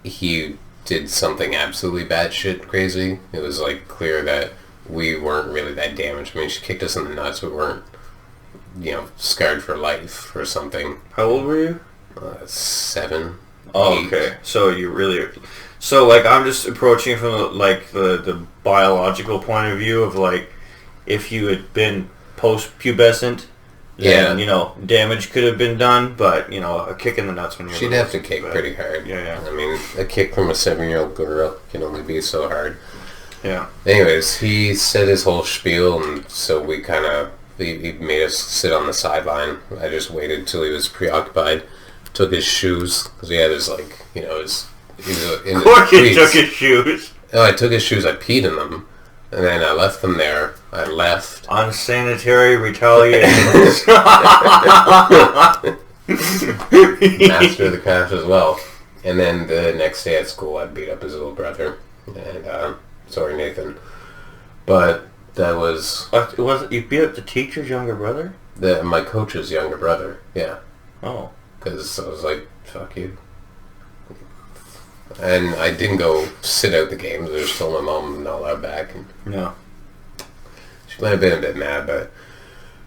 he did something absolutely batshit crazy. It was, like, clear that we weren't really that damaged. I mean, she kicked us in the nuts. We weren't, scarred for life or something. How old were you? 7. Oh, 8. okay. So you really... So, like, I'm just approaching from, the biological point of view of, like, if you had been post-pubescent... Then, damage could have been done, but, a kick in the nuts when you're... She'd have to kick pretty hard. Yeah. I mean, a kick from a 7-year-old girl can only be so hard. Yeah. Anyways, he said his whole spiel, and so we kind of... He made us sit on the sideline. I just waited till he was preoccupied. Took his shoes, because he had his, like, his... Of course he took his shoes. No, I took his shoes, I peed in them. And then I left them there. I left. Unsanitary retaliation. Master of the craft as well. And then the next day at school, I beat up his little brother. And, sorry, Nathan. But that was... You beat up the teacher's younger brother? My coach's younger brother, yeah. Oh. Because I was like, fuck you. And I didn't go sit out the games. I just told my mom not allowed back. No. She might have been a bit mad, but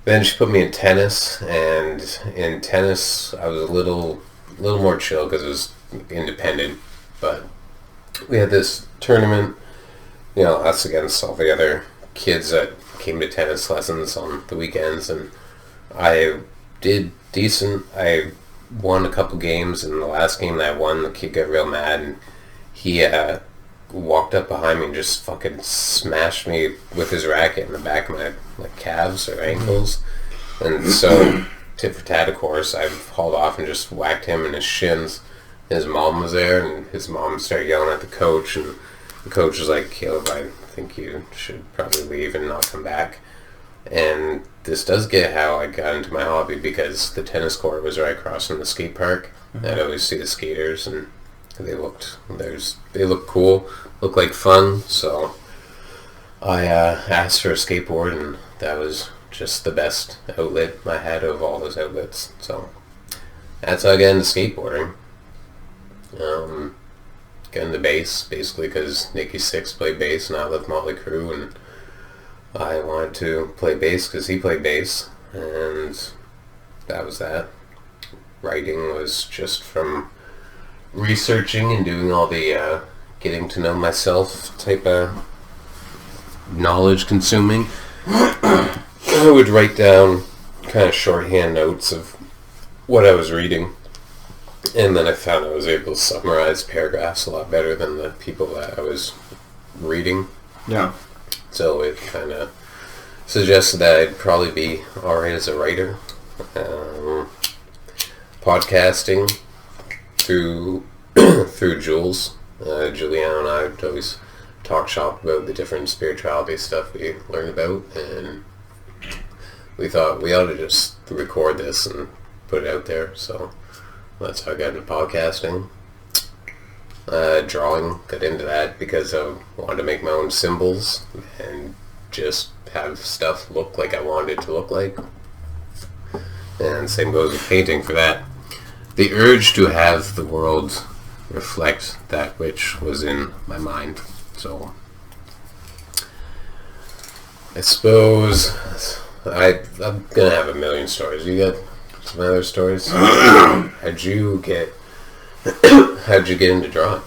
then she put me in tennis, and in tennis I was a little more chill because it was independent. But we had this tournament, us against all the other kids that came to tennis lessons on the weekends, and I did decent. I won a couple games, and the last game that I won, the kid got real mad, and he walked up behind me and just fucking smashed me with his racket in the back of my calves or ankles. And so, tit for tat, of course, I hauled off and just whacked him in his shins. His mom was there, and his mom started yelling at the coach, and the coach was like, Caleb, I think you should probably leave and not come back. And this does get how I got into my hobby, because the tennis court was right across from the skate park. Mm-hmm. I'd always see the skaters, and they looked cool, looked like fun. So I asked for a skateboard, and that was just the best outlet I had of all those outlets. So that's how I got into skateboarding. Got into bass, basically because Nicky Six played bass and I loved Motley Crue, and I wanted to play bass because he played bass, and that was that. Writing was just from researching and doing all the getting to know myself type of knowledge consuming. I would write down kind of shorthand notes of what I was reading, and then I found I was able to summarize paragraphs a lot better than the people that I was reading. Yeah. So it kind of suggested that I'd probably be alright as a writer. Podcasting through Jules. Julianne and I would always talk shop about the different spirituality stuff we learned about, and we thought we ought to just record this and put it out there. So that's how I got into podcasting. Drawing, got into that because I wanted to make my own symbols and just have stuff look like I wanted it to look like. And same goes with painting for that. The urge to have the world reflect that which was in my mind. So I suppose I'm gonna have a million stories. You got some other stories? How'd you get into drawing?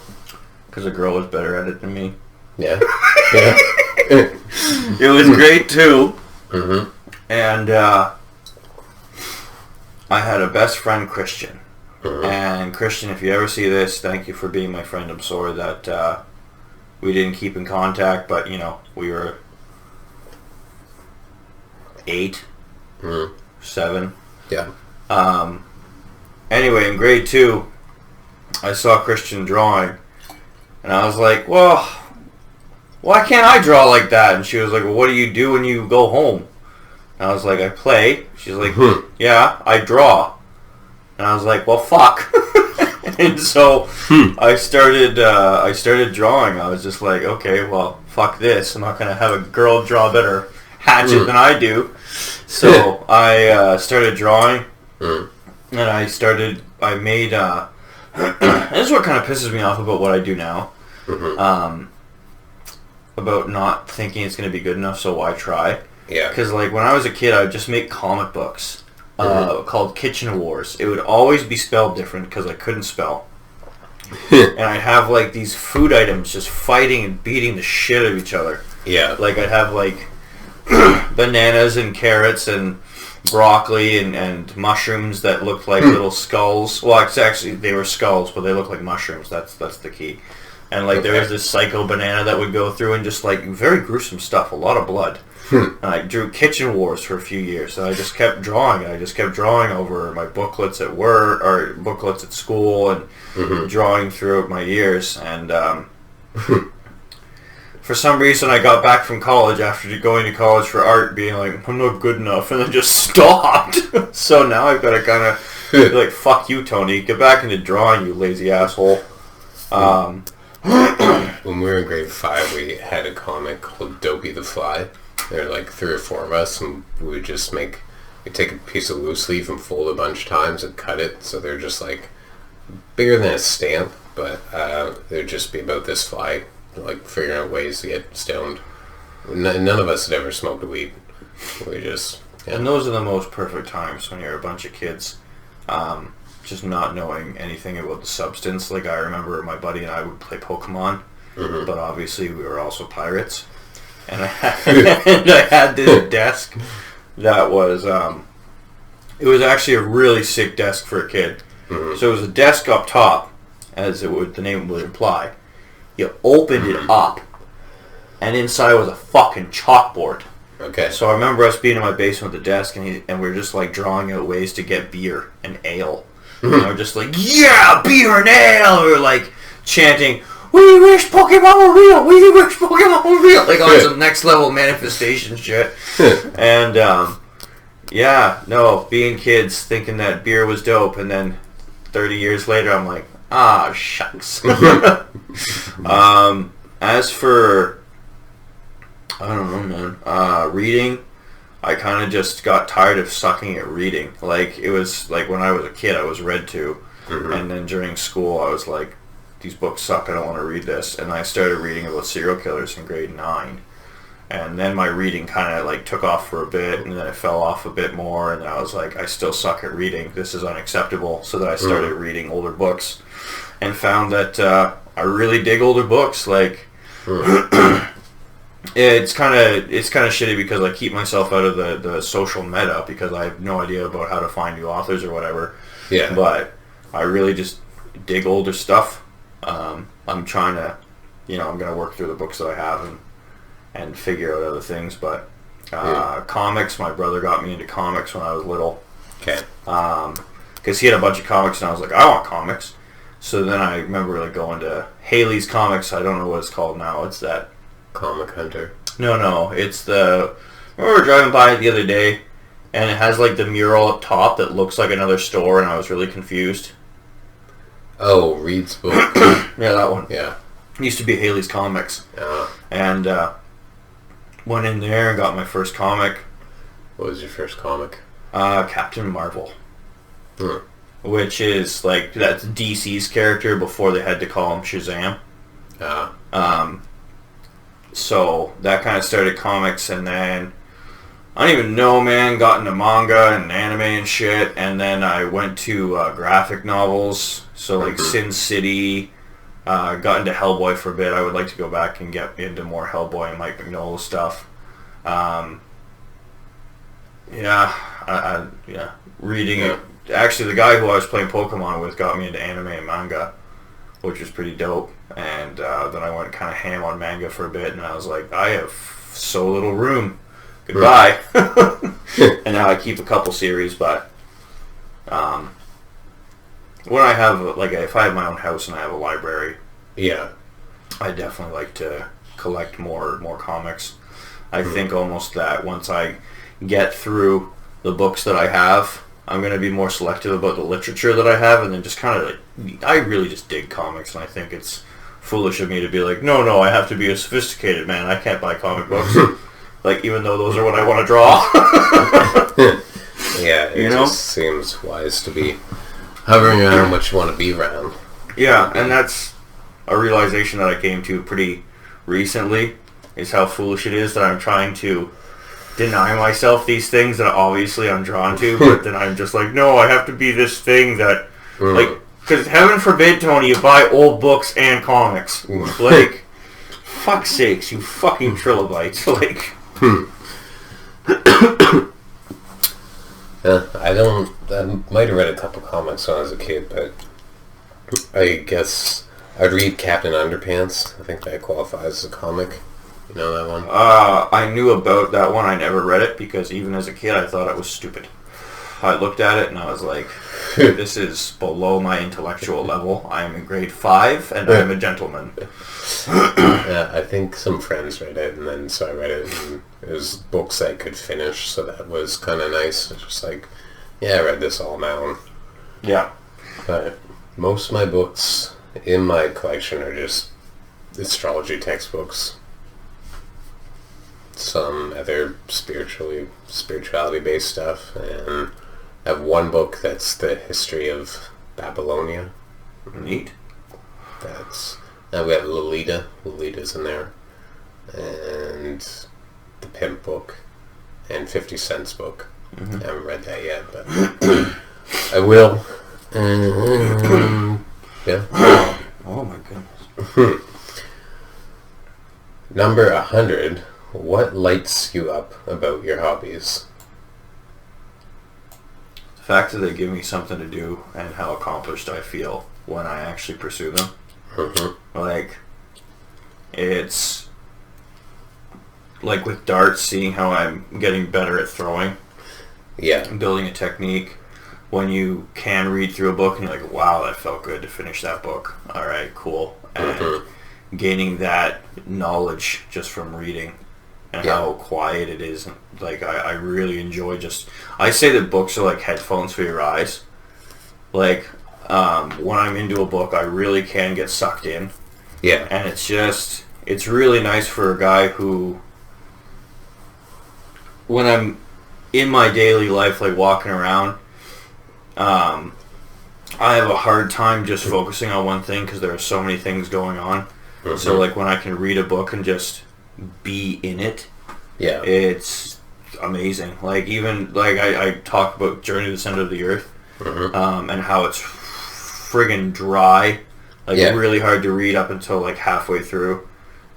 Because a girl was better at it than me. Yeah. Yeah. It was great too. Mm-hmm. And I had a best friend, Christian. Mm-hmm. And Christian, if you ever see this, thank you for being my friend. I'm sorry that we didn't keep in contact, but we were 8, 7. Yeah. Anyway, in grade 2, I saw Christian drawing, and I was like, well, why can't I draw like that? And she was like, well, what do you do when you go home? And I was like, I play. She's like, yeah, I draw. And I was like, well, fuck. And so I started drawing. I was just like, okay, well, fuck this. I'm not going to have a girl draw a better hatchet than I do. So I started drawing, and I made, this is what kind of pisses me off about what I do now, about not thinking it's going to be good enough, so why try? Yeah. Because, when I was a kid, I would just make comic books called Kitchen Wars. It would always be spelled different because I couldn't spell. And I'd have, these food items just fighting and beating the shit out of each other. Yeah. I'd have, bananas and carrots and broccoli and mushrooms that looked like little skulls. Well, actually, they were skulls, but they looked like mushrooms. That's the key. And there was this psycho banana that would go through and just very gruesome stuff, a lot of blood. And I drew Kitchen Wars for a few years, and I just kept drawing. I just kept drawing over my booklets at work or booklets at school, and drawing throughout my years. And for some reason, I got back from college after going to college for art, being like, I'm not good enough, and then just stopped. So now I've got to kind of be like, fuck you, Tony. Get back into drawing, you lazy asshole. When we were in grade 5, we had a comic called Dopey the Fly. There were 3 or 4 of us, and we would just we'd take a piece of loose leaf and fold it a bunch of times and cut it, so they're just bigger than a stamp, but they'd just be about this fly, figuring out ways to get stoned. None of us had ever smoked weed. We just... Yeah. And those are the most perfect times when you're a bunch of kids, just not knowing anything about the substance. I remember my buddy and I would play Pokemon, but obviously we were also pirates. And I had this desk that was, it was actually a really sick desk for a kid. So it was a desk up top, as the name would imply. You opened it up, and inside was a fucking chalkboard. Okay. So I remember us being in my basement with the desk, and we were just like drawing out ways to get beer and ale. And we're just like, yeah, beer and ale. We were like chanting, "We wish Pokemon were real. We wish Pokemon were real." Like on some next level manifestation shit. And being kids thinking that beer was dope, and then 30 years later, I'm like, shucks. As for, I don't know, man, reading, I kind of just got tired of sucking at reading. Like, it was like when I was a kid, I was read to, and then during school, I was like, these books suck, I don't want to read this. And I started reading about serial killers in grade 9. And then my reading kind of like took off for a bit, and then it fell off a bit more, and then I was like, I still suck at reading. This is unacceptable. So then I started reading older books, and found that I really dig older books. Like, it's kind of shitty because I keep myself out of the social meta because I have no idea about how to find new authors or whatever. Yeah. But I really just dig older stuff. I'm trying to, I'm going to work through the books that I have and figure out other things. But comics, my brother got me into comics when I was little. Okay. Because he had a bunch of comics, and I was like, I want comics. So then I remember like going to Haley's Comics. I don't know what it's called now. It's that Comic Hunter. No. It's the. We were driving by it the other day, and it has like the mural up top that looks like another store, and I was really confused. Oh, Reed's book. Yeah, that one. Yeah. It used to be Haley's Comics. And went in there and got my first comic. What was your first comic? Captain Marvel. Which is like, that's DC's character before they had to call him Shazam. So that kind of started comics, and then I don't even know, man, got into manga and anime and shit, and then I went to graphic novels, so like Sin City, got into Hellboy for a bit. I would like to go back and get into more Hellboy and Mike Mignola stuff. Reading it. Actually, the guy who I was playing Pokemon with got me into anime and manga, which was pretty dope. And then I went kind of ham on manga for a bit, and I was like, I have so little room. Goodbye. And now I keep a couple series, but when I have, like, if I have my own house and I have a library, I definitely like to collect more comics. I think almost that once I get through the books that I have, I'm going to be more selective about the literature that I have, and then just kind of like, I really just dig comics, and I think it's foolish of me to be like, no, I have to be a sophisticated man. I can't buy comic books. Like, even though those are what I want to draw. Yeah, it just seems wise to be hovering around what you want to be around. Yeah, and that's a realization that I came to pretty recently, is how foolish it is that I'm trying to deny myself these things that obviously I'm drawn to, but then I'm just like, no, I have to be this thing that, like, because heaven forbid, Tony, you buy old books and comics. Like, fuck's sakes, you fucking trilobites. Like, I might have read a couple comics when I was a kid, but I guess I'd read Captain Underpants. I think that qualifies as a comic. You know that one? I knew about that one. I never read it because even as a kid I thought it was stupid. I looked at it and I was like, this is below my intellectual level. I am in grade 5 and I am a gentleman. Yeah, I think some friends read it, and then so I read it, and it was books I could finish, so that was kind of nice. It's just like, yeah, I read this all now. Yeah. But most of my books in my collection are just astrology textbooks. Some other spirituality-based stuff, and I have one book that's the history of Babylonia. Neat. Now we have Lolita. Lolita's in there. And the Pimp book. And 50 Cent's book. I haven't read that yet, but I will. Yeah. Oh my goodness. Number 100. What lights you up about your hobbies? fact that they give me something to do and how accomplished I feel when I actually pursue them. Mm-hmm. Like, it's like with darts, seeing how I'm getting better at throwing. Yeah. Building a technique. When you can read through a book and you're like, wow, that felt good to finish that book. All right, cool. And gaining that knowledge just from reading and how quiet it is. Like, I really enjoy I say that books are like headphones for your eyes. Like, when I'm into a book, I really can get sucked in. Yeah. And it's really nice for a guy who, when I'm in my daily life, like walking around, I have a hard time just focusing on one thing because there are so many things going on. Mm-hmm. So, like, when I can read a book and just be in it, it's amazing. Like, even, like, I talk about Journey to the Center of the Earth, and how it's friggin' dry. Like, really hard to read up until, like, halfway through.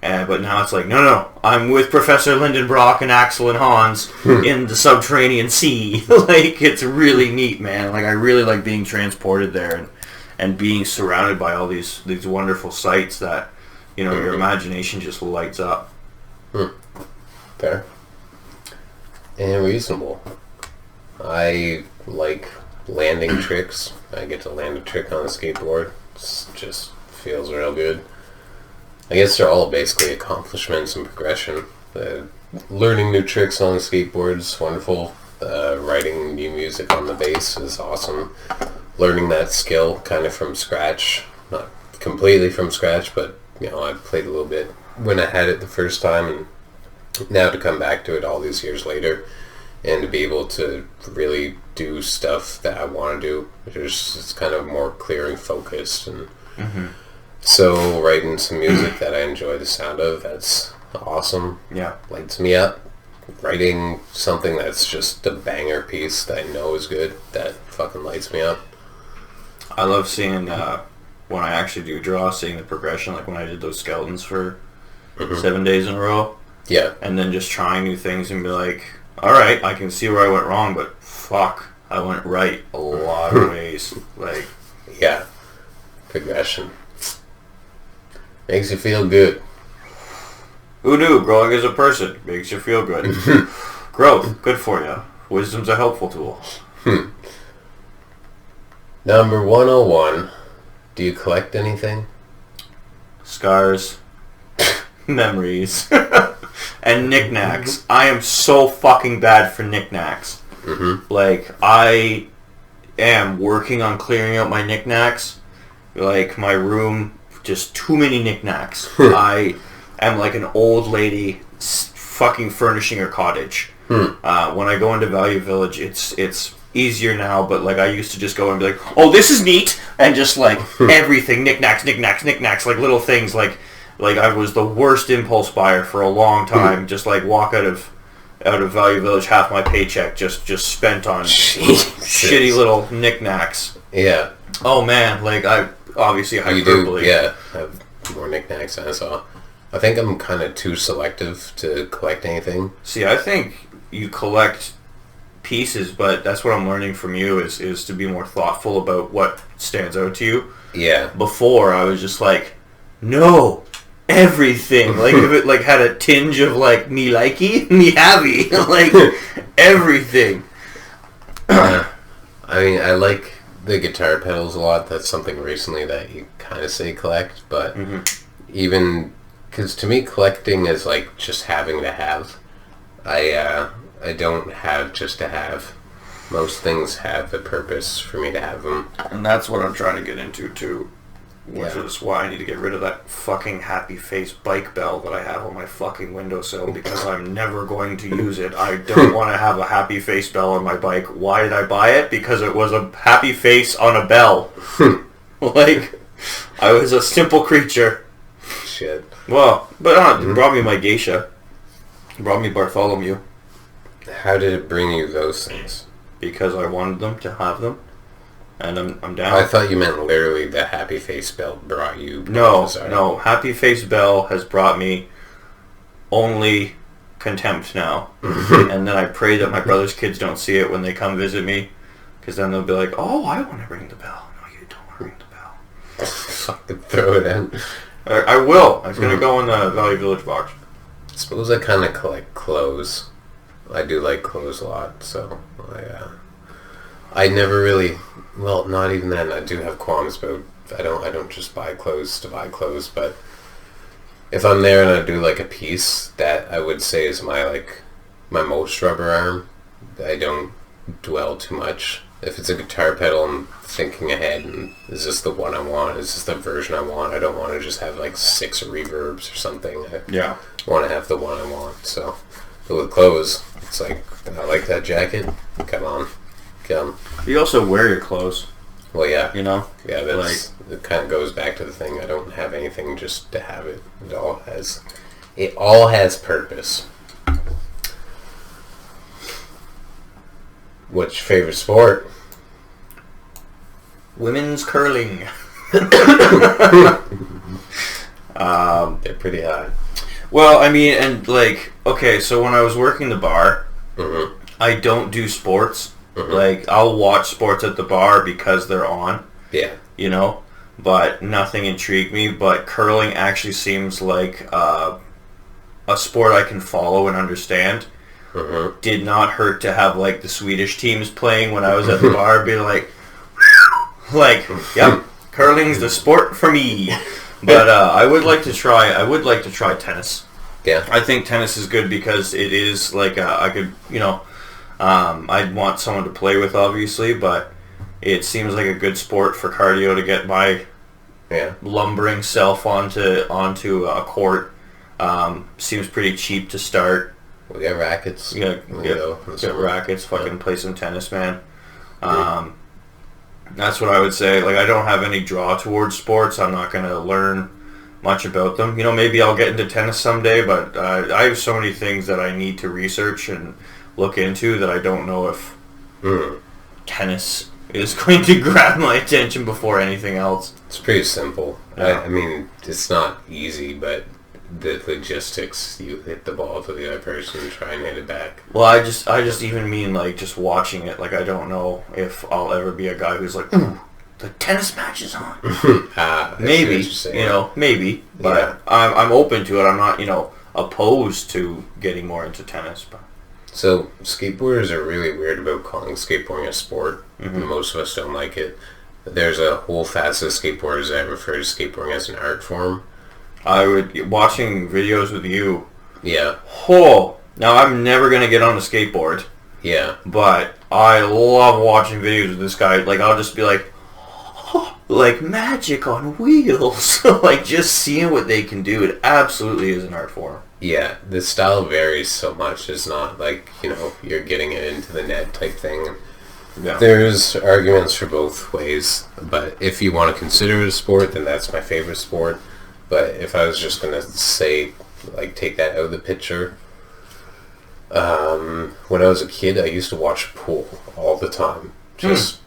But now it's like, no, I'm with Professor Lindenbrock and Axel and Hans in the subterranean sea. Like, it's really neat, man. Like, I really like being transported there and being surrounded by all these wonderful sights that, you know, your imagination just lights up. Fair. And reasonable. I like landing tricks. I get to land a trick on a skateboard. It just feels real good. I guess they're all basically accomplishments and progression. Learning new tricks on the skateboard is wonderful. Writing new music on the bass is awesome. Learning that skill kind of from scratch. Not completely from scratch, but, you know, I played a little bit when I had it the first time, and now to come back to it all these years later and to be able to really do stuff that I want to do. It's kind of more clear and focused, and so writing some music that I enjoy the sound of, that's awesome. Yeah. Lights me up. Writing something that's just a banger piece that I know is good, that fucking lights me up. I love seeing, when I actually do draw, seeing the progression, like when I did those skeletons for 7 days in a row. Yeah. And then just trying new things and be like, alright, I can see where I went wrong, but fuck, I went right a lot of ways. Like, yeah. Progression. Makes you feel good. Who knew? Growing as a person makes you feel good. Growth, good for you. Wisdom's a helpful tool. Number 101. Do you collect anything? Scars. Memories. And knickknacks. I am so fucking bad for knickknacks. Like, I am working on clearing out my knickknacks. Like, my room, just too many knickknacks. I am like an old lady fucking furnishing her cottage. When I go into Value Village, it's easier now, but like I used to just go and be like, oh, this is neat, and just like everything, knickknacks, like little things. Like I was the worst impulse buyer for a long time. Just like walk out of Value Village, half my paycheck just spent on shitty little knickknacks. Yeah. Oh man, like I obviously hyperbole. You do, yeah. I have more knickknacks than I saw. I think I'm kind of too selective to collect anything. See, I think you collect pieces, but that's what I'm learning from you is to be more thoughtful about what stands out to you. Yeah. Before, I was just like, no, everything. Like, if it like had a tinge of like me likey, me happy, like everything. I mean, I like the guitar pedals a lot. That's something recently that you kind of say collect, but even because to me collecting is like just having to have. I don't have just to have. Most things have a purpose for me to have them. And that's what I'm trying to get into too. Which is why I need to get rid of that fucking happy face bike bell that I have on my fucking windowsill, because I'm never going to use it. I don't want to have a happy face bell on my bike. Why did I buy it? Because it was a happy face on a bell. Like, I was a simple creature. Shit. Well, but it brought me my geisha. It brought me Bartholomew. How did it bring you those things? Because I wanted them to have them. And I'm down. I thought you meant literally the happy face bell brought you. No. Happy face bell has brought me only contempt now. And then I pray that my brother's kids don't see it when they come visit me. Because then they'll be like, oh, I want to ring the bell. No, you don't want to ring the bell. Fucking throw it in. I will. I'm going to go in the Valley Village box. I suppose I kind of collect clothes. I do like clothes a lot, so I never really, well, not even then. I do have qualms about, I don't just buy clothes to buy clothes, but if I'm there and I do like a piece that I would say is my most rubber arm, I don't dwell too much. If it's a guitar pedal, I'm thinking ahead, and is this the one I want? Is this the version I want? I don't want to just have like 6 reverbs or something. Yeah. I want to have the one I want, so. But with clothes, it's like, I like that jacket. Come on. Come. You also wear your clothes. Well, yeah. You know? Yeah, that's, it kind of goes back to the thing. I don't have anything just to have it. It all has purpose. What's your favorite sport? Women's curling. They're pretty high. Well, I mean, and like, okay, so when I was working the bar, Mm-hmm. I don't do sports. Mm-hmm. Like, I'll watch sports at the bar because they're on. Yeah. You know? But nothing intrigued me. But curling actually seems like a sport I can follow and understand. Mm-hmm. Did not hurt to have, like, the Swedish teams playing when I was at the bar. Be like, yep, curling's the sport for me. But I would like to try tennis. Yeah. I think tennis is good because it is like I could, I'd want someone to play with, obviously, but it seems like a good sport for cardio to get my lumbering self onto a court. Seems pretty cheap to start. We got rackets. Get rackets. Fucking play some tennis, man. That's what I would say. Like, I don't have any draw towards sports. I'm not going to learn much about them. You know, maybe I'll get into tennis someday, but I have so many things that I need to research and look into that I don't know if tennis is going to grab my attention before anything else. It's pretty simple. Yeah. I mean, it's not easy, but the logistics, you hit the ball to the other person and try and hit it back. Well, I just even mean, like, just watching it. Like, I don't know if I'll ever be a guy who's like, ooh, the tennis match is on. Maybe, maybe. But yeah. I'm open to it. I'm not, opposed to getting more into tennis. But so, skateboarders are really weird about calling skateboarding a sport. Mm-hmm. Most of us don't like it. There's a whole facet of skateboarders that refer to skateboarding as an art form. Watching videos with you. Yeah. Oh, now I'm never going to get on a skateboard. Yeah. But I love watching videos with this guy. Like, I'll just be like, like magic on wheels. Like, just seeing what they can do. It absolutely is an art form. Yeah, the style varies so much. It's not like, you're getting it into the net type thing. Yeah. There's arguments for both ways. But if you want to consider it a sport, then that's my favorite sport. But if I was just going to say, like, take that out of the picture, when I was a kid, I used to watch pool all the time. Just,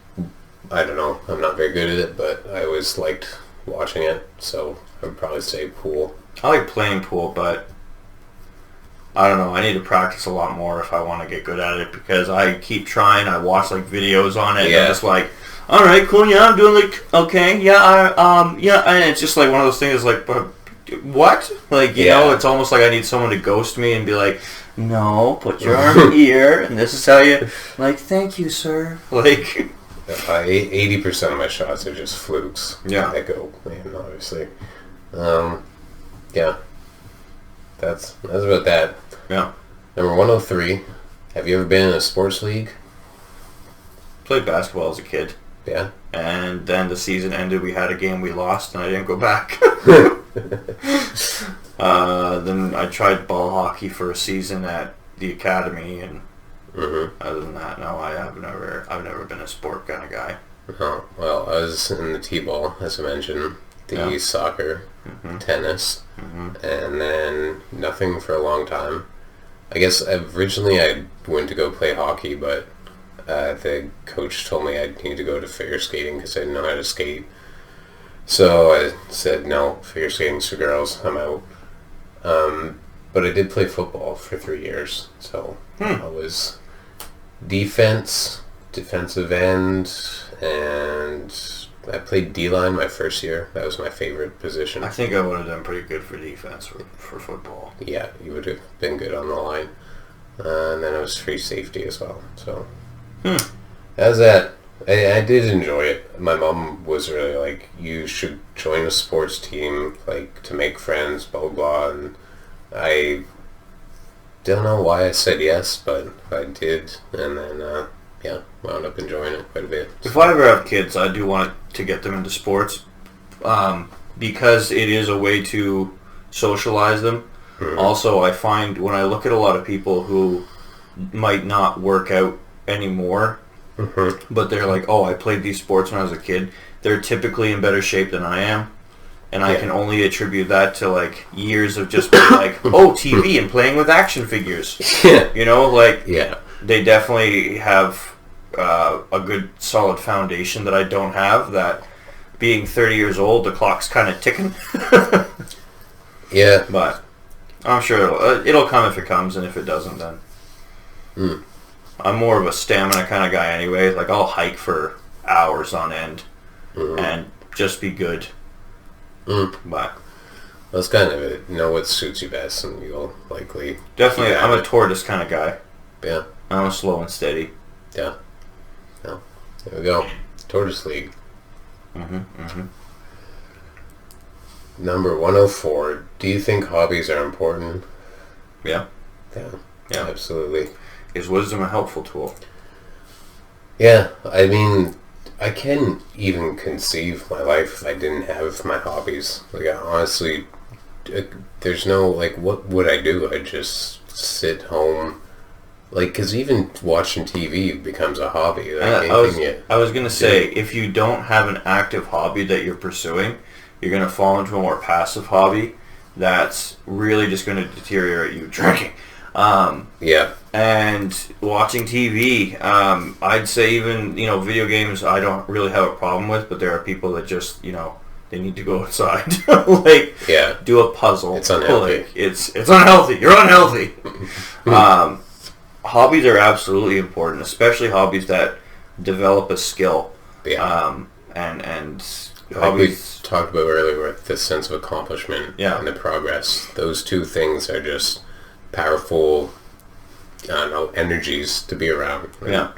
I don't know, I'm not very good at it, but I always liked watching it, so I would probably say pool. I like playing pool, but I don't know, I need to practice a lot more if I want to get good at it, because I keep trying, I watch, like, videos on it, and I'm just like, alright, cool, yeah, I'm doing, like, okay, yeah, and it's just, like, one of those things, like, but what? Like, you know, it's almost like I need someone to ghost me and be like, no, put your arm here, and this is how you, like, thank you, sir. Like, 80% of my shots are just flukes. Yeah. That go in, obviously. Yeah. That's about that. Yeah. Number 103. Have you ever been in a sports league? Played basketball as a kid. Yeah. And then the season ended, we had a game we lost, and I didn't go back. Then I tried ball hockey for a season at the academy, and other than that, no, I've never been a sport kind of guy. Oh, well, I was in the t-ball, as I mentioned, the soccer, tennis, and then nothing for a long time. I guess originally I went to go play hockey, but the coach told me I need to go to figure skating because I didn't know how to skate. So I said, no, figure skating's for girls, I'm out. But I did play football for 3 years, so I was defense defensive end, and I played D-line my first year. That was my favorite position. I think I would have done pretty good for defense for football. Yeah, you would have been good on the line. And then I was free safety as well. So, how's that? I did enjoy it. My mom was really like, you should join a sports team, like, to make friends, blah, blah, blah. And I don't know why I said yes, but I did. And then, wound up enjoying it quite a bit. If I ever have kids, I do want to get them into sports because it is a way to socialize them. Mm-hmm. Also, I find when I look at a lot of people who might not work out anymore, but they're like, oh, I played these sports when I was a kid, they're typically in better shape than I am. And I can only attribute that to, like, years of just being like, oh, TV and playing with action figures. You know, like, they definitely have a good, solid foundation that I don't have, that being 30 years old, the clock's kind of ticking. Yeah. But I'm sure it'll come if it comes, and if it doesn't, then... I'm more of a stamina kind of guy anyway. Like, I'll hike for hours on end and just be good. But that's kind of it. Know what suits you best, and you'll likely... Definitely, I'm a tortoise kind of guy. Yeah. I'm a slow and steady. Yeah. Yeah. There we go. Tortoise League. Number 104. Do you think hobbies are important? Yeah. Yeah. Absolutely. Is wisdom a helpful tool? Yeah. I mean, I can't even conceive my life if I didn't have my hobbies. Like, I honestly, there's no, like, what would I do? I'd just sit home. Like, because even watching TV becomes a hobby. Like, I was going to say, if you don't have an active hobby that you're pursuing, you're going to fall into a more passive hobby that's really just going to deteriorate you. Drinking. And watching TV, I'd say even, video games I don't really have a problem with, but there are people that just, they need to go outside. Do a puzzle. It's unhealthy. Like, it's unhealthy. You're unhealthy. Hobbies are absolutely important, especially hobbies that develop a skill. And like hobbies... we talked about earlier with the sense of accomplishment and the progress. Those two things are just powerful, energies to be around.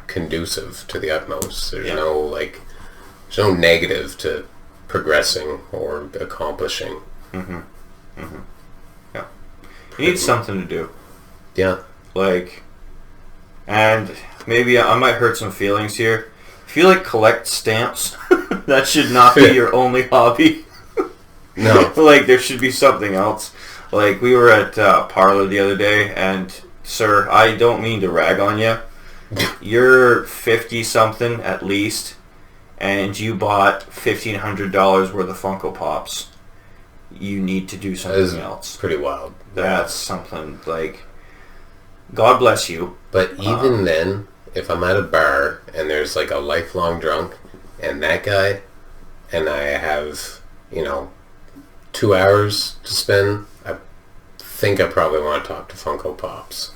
Conducive to the utmost. There's no negative to progressing or accomplishing. Yeah. You need something to do. Yeah. And maybe I might hurt some feelings here. If you collect stamps, that should not be your only hobby. No. There should be something else. We were at Parlor the other day, and sir, I don't mean to rag on you. You're 50-something at least, and you bought $1,500 worth of Funko Pops. You need to do something else. Pretty wild. That's something, God bless you. But even then, if I'm at a bar and there's a lifelong drunk and that guy, and I have 2 hours to spend, I think I probably want to talk to Funko Pops.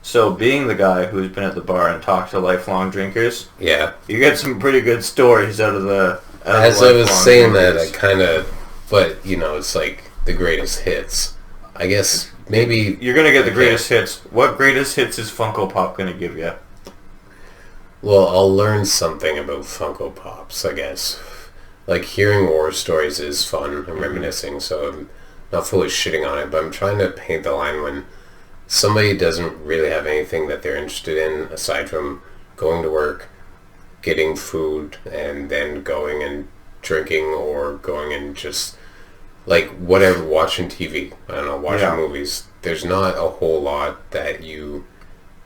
So being the guy who's been at the bar and talked to lifelong drinkers, you get some pretty good stories out of the as I was saying drinkers. That I kind of, but it's the greatest hits. I guess maybe you're gonna get the greatest hits. What greatest hits is Funko Pop gonna give you? Well, I'll learn something about Funko Pops, I guess. Hearing war stories is fun and reminiscing, so I'm not fully shitting on it, but I'm trying to paint the line when somebody doesn't really have anything that they're interested in aside from going to work, getting food, and then going and drinking or going and just whatever, watching TV. I don't know, watching movies. There's not a whole lot that you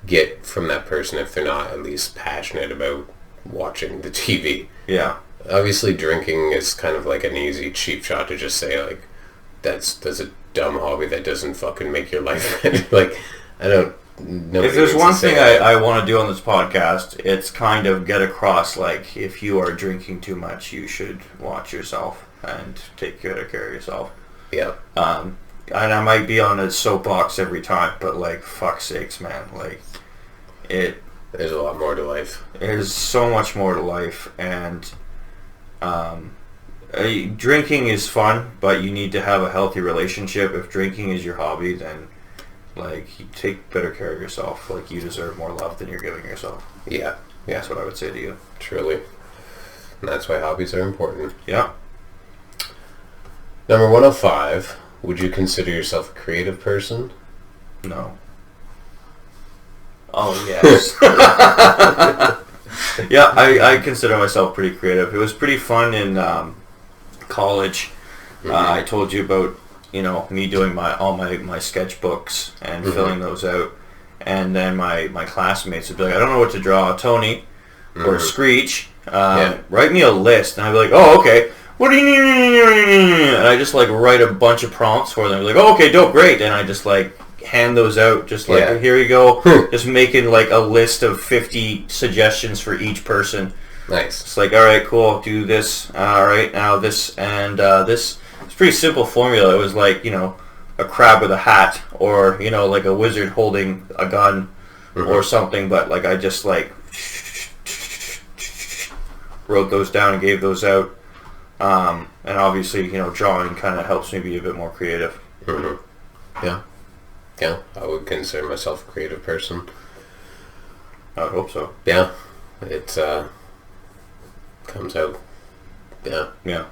get from that person if they're not at least passionate about watching the TV. Yeah. Obviously, drinking is kind of an easy, cheap shot to just say, that's a dumb hobby that doesn't fucking make your life better. I don't... If there's one thing I want to do on this podcast, it's kind of get across, if you are drinking too much, you should watch yourself and take care of yourself. Yeah. And I might be on a soapbox every time, but, fuck's sakes, man. There's a lot more to life. There's so much more to life, and drinking is fun, but you need to have a healthy relationship. If drinking is your hobby, then like you take better care of yourself. Like you deserve more love than you're giving yourself. Yeah. That's what I would say to you. Truly. And that's why hobbies are important. Yeah. Number 105. Would you consider yourself a creative person? No. Oh, yes. Yeah, I consider myself pretty creative. It was pretty fun in college. Mm-hmm. I told you about, me doing all my sketchbooks and filling those out. And then my classmates would be like, I don't know what to draw. Tony or Screech, write me a list. And I'd be like, oh, okay. What do you need? And I just like write a bunch of prompts for them. Like, oh, okay, dope, great. And I just like hand those out, just like, here you go. Just making like a list of 50 suggestions for each person. Nice. It's like, all right, cool, do this. All right, now this and this. It's a pretty simple formula. It was like, a crab with a hat, or like a wizard holding a gun, or something. But like I just like wrote those down and gave those out. And obviously, drawing kind of helps me be a bit more creative. Yeah, I would consider myself a creative person. I would hope so. Yeah, it comes out. Yeah.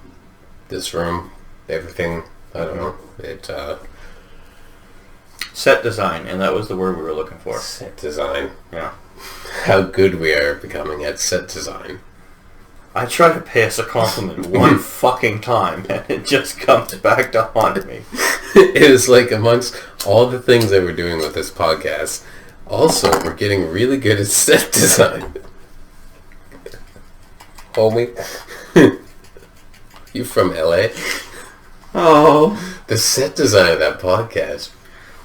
This room, everything. I don't know. It set design, and that was the word we were looking for. Set design. Yeah. How good we are becoming at set design. I try to pay us a compliment one fucking time, and it just comes back to haunt me. It was like amongst all the things that we're doing with this podcast, also we're getting really good at set design. Homie, you from LA? Oh. The set design of that podcast.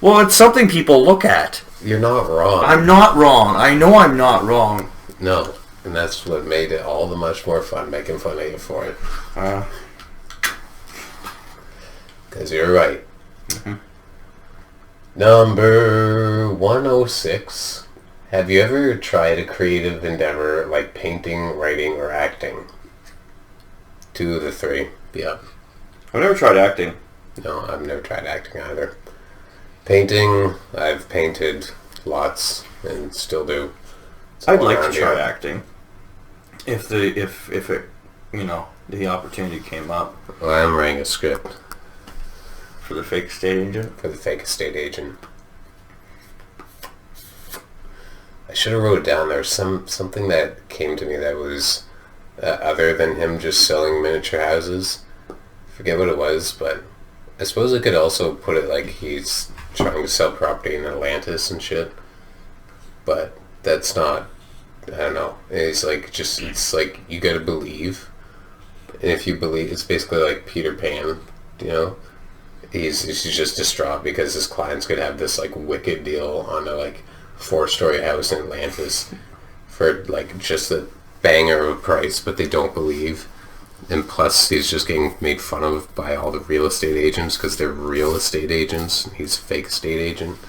Well, it's something people look at. You're not wrong. I'm not wrong. I know I'm not wrong. No. And that's what made it all the much more fun, making fun of you for it. Because you're right. Number 106. Have you ever tried a creative endeavor like painting, writing, or acting? 2 of the 3. Yeah. I've never tried acting. No, I've never tried acting either. Painting, I've painted lots and still do. I'd like to try acting. If it, the opportunity came up. Well, I'm writing a script. For the fake estate agent? For the fake estate agent. I should have wrote it down. There was something that came to me that was other than him just selling miniature houses. Forget what it was, but I suppose I could also put it like he's trying to sell property in Atlantis and shit. But that's not... I don't know. It's like it's like you gotta believe, and if you believe, it's basically like Peter Pan. He's just distraught because his clients could have this like wicked deal on a like 4-story house in Atlantis for like just a banger of a price, but they don't believe. And plus, he's just getting made fun of by all the real estate agents because they're real estate agents. And he's a fake estate agent.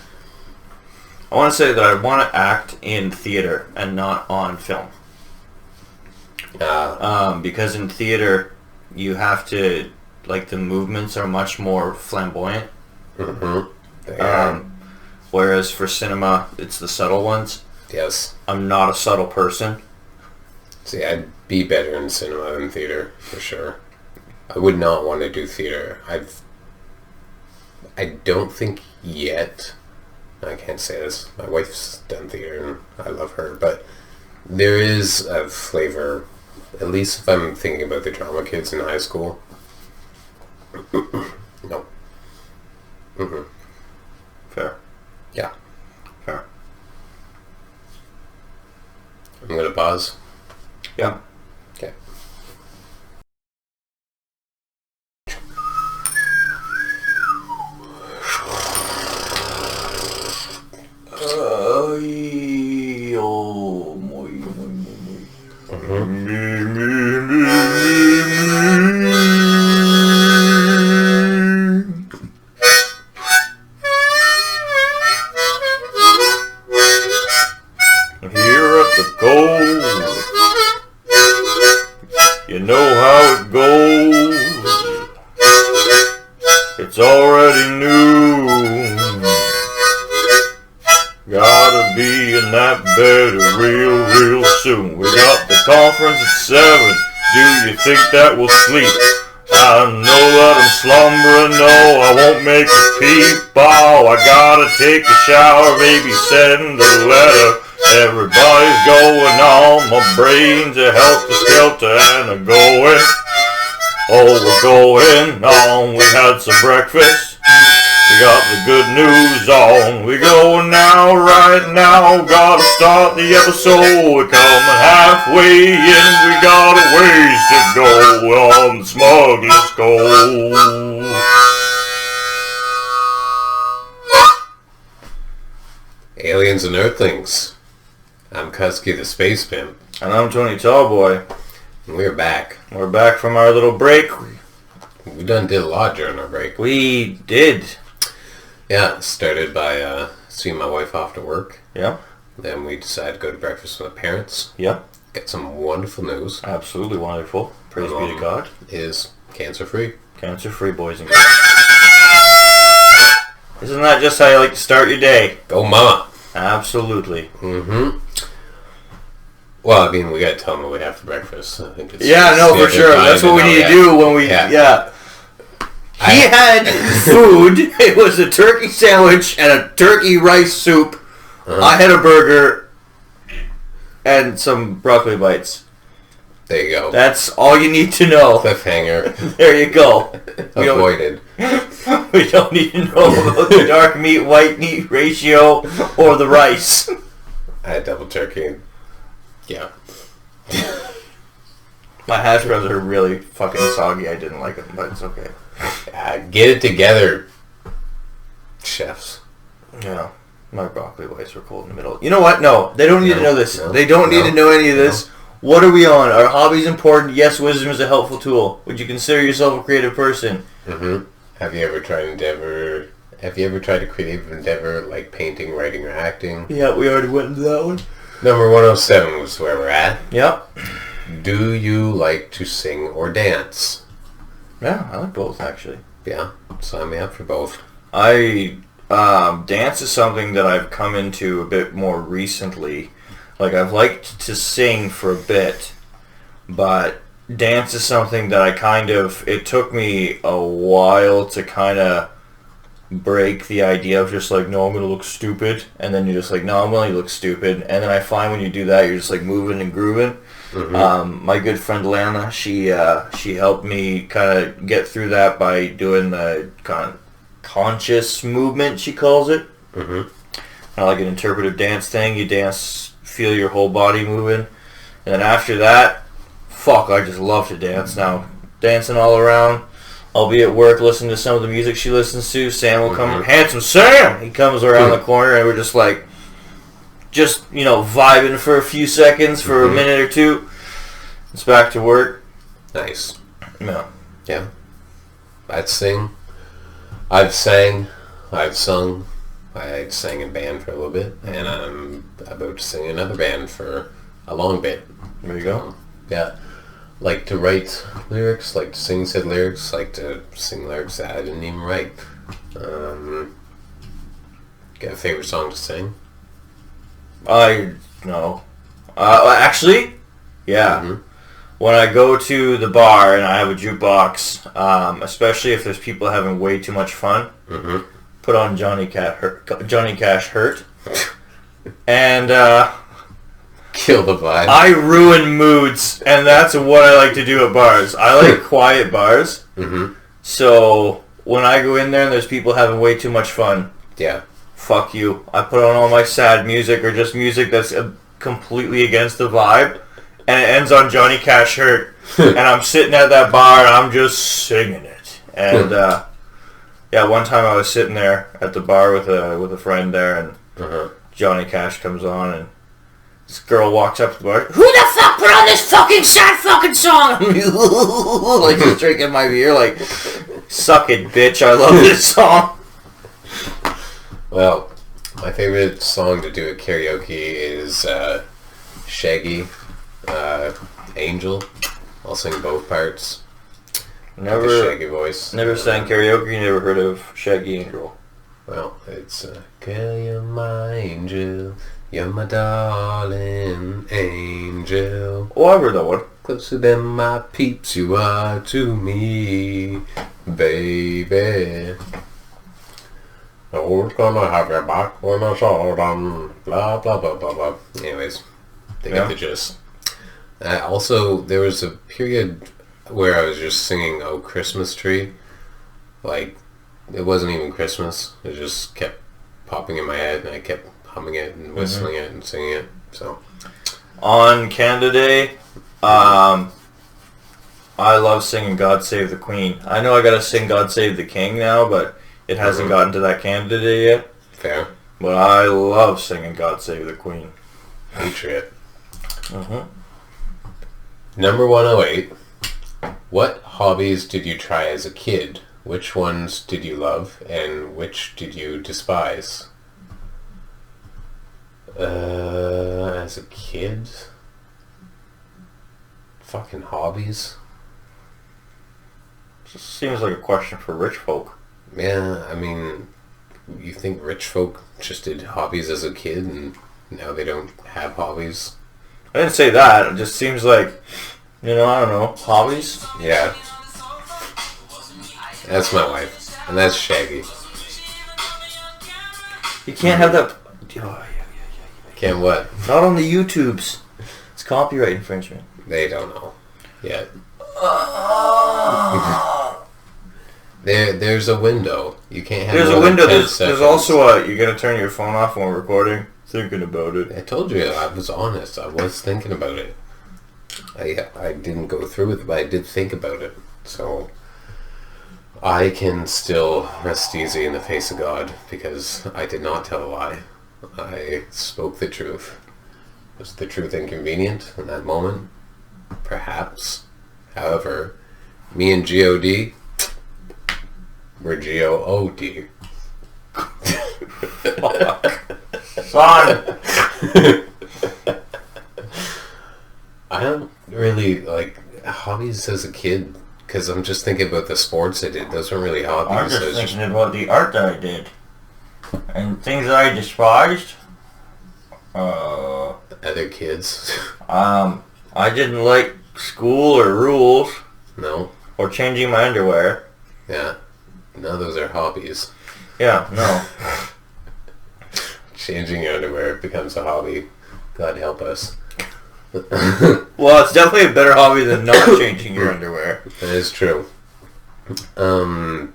I want to say that I want to act in theater and not on film. Because in theater, you have to, like, the movements are much more flamboyant. Whereas for cinema, it's the subtle ones. Yes. I'm not a subtle person. See, I'd be better in cinema than theater, for sure. I would not want to do theater. I don't think yet... I can't say this. My wife's done theater and I love her, but there is a flavor, at least if I'm thinking about the drama kids in high school. No. Fair. Yeah. Fair. I'm going to pause. Yeah. Okay. Here better real soon. We got the conference at 7. Do you think that we'll sleep? I know that I'm slumbering, no, I won't make a peep. Oh, I gotta take a shower, maybe send a letter. Everybody's going on, my brain's a helter-skelter and I'm going. Oh, we're going on, we had some breakfast. We got the good news on. We going now, right now. Gotta start the episode. We're coming halfway in. We got a ways to go on the Smugglers Cove. Aliens and Earthlings. I'm Kutzky the Space Pimp. And I'm Tony Tallboy. And we're back. We're back from our little break. We done did a lot during our break. We did. Yeah, started by seeing my wife off to work. Yeah. Then we decided to go to breakfast with my parents. Yeah. Get some wonderful news. Absolutely wonderful. Praise be to God. Is cancer-free. Cancer-free, boys and girls. Isn't that just how you like to start your day? Go mama! Absolutely. Mm-hmm. Well, I mean, we gotta tell them what we have for breakfast. I think it's for sure. That's what we need to do when we... Yeah. He had food. It was a turkey sandwich and a turkey rice soup. Uh-huh. I had a burger and some broccoli bites. There you go. That's all you need to know. Cliffhanger. There you go. Avoided. We don't need to know about the dark meat, white meat ratio or the rice. I had double turkey. Yeah. My hash browns are really fucking soggy. I didn't like them, but it's okay. Get it together, chefs. Yeah. My broccoli bites were cold in the middle. You know what? No. They don't need to know this. No, they don't need to know any of this. What are we on? Are hobbies important? Yes, wisdom is a helpful tool. Would you consider yourself a creative person? Mm-hmm. Have you ever tried a creative endeavor like painting, writing, or acting? Yeah, we already went into that one. Number 107 was where we're at. Yep. Do you like to sing or dance? Yeah, I like both, actually. Yeah, sign me up for both. Dance is something that I've come into a bit more recently. Like, I've liked to sing for a bit, but dance is something that it took me a while to kind of break the idea of just like, no, I'm going to look stupid, and then you're just like, no, I'm willing to look stupid, and then I find when you do that, you're just like moving and grooving. Mm-hmm. My good friend Lana, she helped me kind of get through that by doing the conscious movement, she calls it. Mm-hmm. Kind of like an interpretive dance thing. You dance, feel your whole body moving, and then after that, I just love to dance now. Dancing all around. I'll be at work listening to some of the music she listens to. Sam will come, Handsome Sam! He comes around the corner and we're just like, vibing for a few seconds, for a minute or two. It's back to work. Nice. Yeah. Yeah. I'd sing. I've sang. I've sung. I sang in band for a little bit, and I'm about to sing in another band for a long bit. There you go. Yeah. Like to write lyrics, like to sing said lyrics, like to sing lyrics that I didn't even write. Got a favorite song to sing? No. Actually, yeah. Mm-hmm. When I go to the bar and I have a jukebox, especially if there's people having way too much fun, put on Johnny Cash Hurt, and kill the vibe. I ruin moods, and that's what I like to do at bars. I like quiet bars, so when I go in there and there's people having way too much fun, fuck you. I put on all my sad music or just music that's completely against the vibe, and it ends on Johnny Cash Hurt, and I'm sitting at that bar and I'm just singing it. And one time I was sitting there at the bar with a friend there, and Johnny Cash comes on, and this girl walks up to the bar. Who the fuck put on this fucking sad fucking song? Like just drinking my beer, like, suck it, bitch. I love this song. Well, my favorite song to do at karaoke is Shaggy, Angel. I'll sing both parts. Never Shaggy voice. Never sang karaoke. Never heard of Shaggy Angel. Well, it's Kill You My Angel, You're my darling angel. Oh, I heard that one. Closer than my peeps you are to me, baby. Oh, it's gonna have your back when it's all done. Blah, blah, blah, blah, blah. Anyways, they got the gist. Also, there was a period where I was just singing "Oh Christmas Tree." Like, it wasn't even Christmas. It just kept popping in my head, and I kept humming it and whistling it and singing it. So, on Canada Day, I love singing "God Save the Queen." I know I gotta sing "God Save the King" now, but it hasn't gotten to that Canada Day yet. Fair. But I love singing "God Save the Queen." Patriot. Number 108. What hobbies did you try as a kid? Which ones did you love, and which did you despise? As a kid? Fucking hobbies? This seems like a question for rich folk. Yeah, I mean, you think rich folk just did hobbies as a kid, and now they don't have hobbies? I didn't say that. It just seems like, I don't know, hobbies? Yeah. That's my wife. And that's Shaggy. You can't have that... Can't what? Not on the YouTubes. It's copyright infringement. They don't know yet. There's a window. You can't have. There's a window. There's also a. you're gonna turn your phone off when recording. Thinking about it. I told you I was honest. I was thinking about it. I didn't go through with it, but I did think about it. So I can still rest easy in the face of God because I did not tell a lie. I spoke the truth. Was the truth inconvenient in that moment? Perhaps. However, me and G.O.D. were G.O.O.D. Fuck. Son! I don't really like hobbies as a kid because I'm just thinking about the sports I did. Those weren't really hobbies. I'm just thinking about the art that I did. And things that I despised. Other kids. I didn't like school or rules. No. Or changing my underwear. Yeah. No, those are hobbies. Yeah, no. Changing your underwear becomes a hobby. God help us. Well, it's definitely a better hobby than not changing your underwear. That is true. My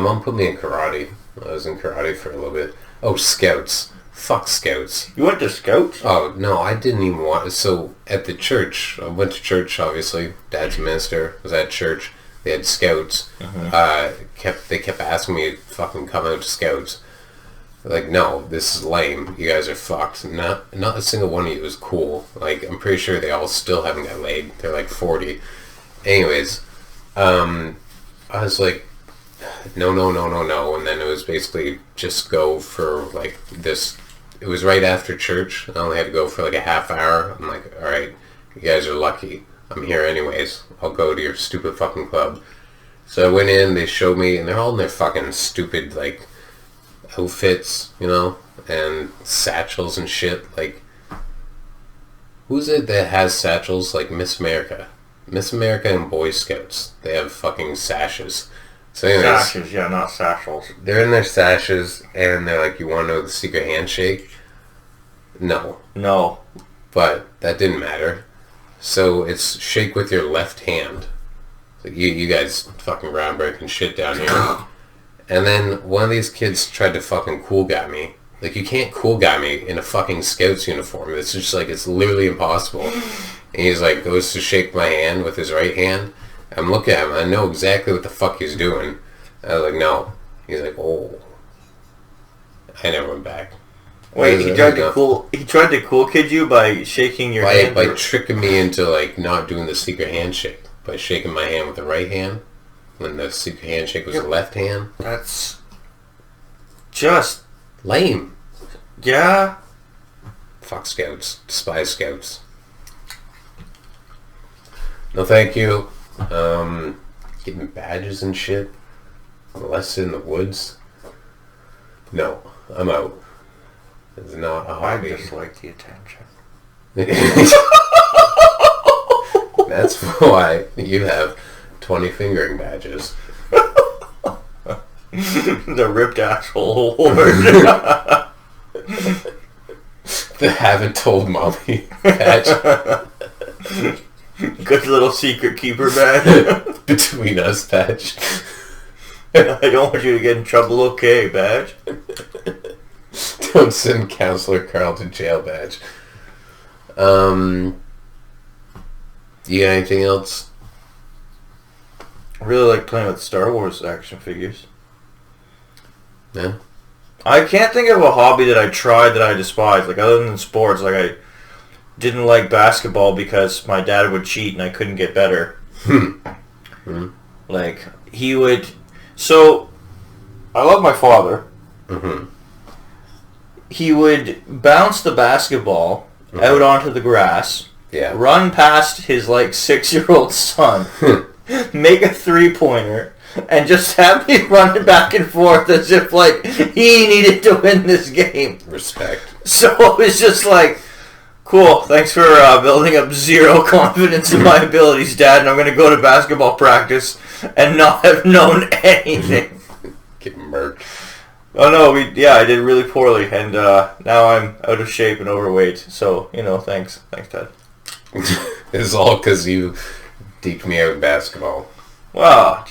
mom put me in karate. I was in karate for a little bit. Oh, scouts. Fuck scouts. You went to scouts? Oh, no, I didn't even want to. So, at the church, I went to church, obviously. Dad's a minister. Was at church. They had scouts. They kept asking me to fucking come out to scouts. Like, no, this is lame. You guys are fucked. Not a single one of you is cool. Like, I'm pretty sure they all still haven't got laid. They're like 40. Anyways, I was like, no. And then it was basically just go for, like, this. It was right after church. I only had to go for, like, a half hour. I'm like, alright, you guys are lucky. I'm here anyways. I'll go to your stupid fucking club. So I went in, they showed me, and they're all in their fucking stupid, like, outfits, and satchels and shit. Like, who's it that has satchels? Like Miss America and Boy Scouts, they have fucking sashes. So anyways, sashes, yeah, not satchels. They're in their sashes, and they're like, you want to know the secret handshake? No, but that didn't matter. So it's shake with your left hand. So you guys fucking groundbreaking shit down here. And then one of these kids tried to fucking cool guy me. Like, you can't cool guy me in a fucking Scouts uniform. It's just like, it's literally impossible. And he's like, goes to shake my hand with his right hand. I'm looking at him. I know exactly what the fuck he's doing. I was like, no. He's like, oh. I never went back. Wait, he tried to cool kid you by shaking your hand? By tricking me into, like, not doing the secret handshake. By shaking my hand with the right hand. When the secret handshake was the left hand. That's just lame. Yeah. Fuck scouts. Despise scouts. No thank you. Getting badges and shit. Molested in the woods. No. I'm out. It's not a I hobby. just like the attention. That's why you have 20 fingering badges. The ripped asshole award. The haven't told mommy badge. Good little secret keeper badge. Between us badge. I don't want you to get in trouble, okay, badge. Don't send Counselor Carl to jail badge. You got anything else? I really like playing with Star Wars action figures. Yeah? I can't think of a hobby that I tried that I despised. Like, other than sports, like, I didn't like basketball because my dad would cheat and I couldn't get better. Like, he would... So, I love my father. Mm-hmm. He would bounce the basketball out onto the grass, run past his, like, 6-year-old son, make a three-pointer, and just have me running back and forth as if, like, he needed to win this game. Respect. So it was just like, cool, thanks for building up zero confidence in my abilities, Dad, and I'm going to go to basketball practice and not have known anything. Get murked. Oh no, I did really poorly, and now I'm out of shape and overweight, so, thanks. Thanks, Dad. It's all because you deked me out in basketball. Wow,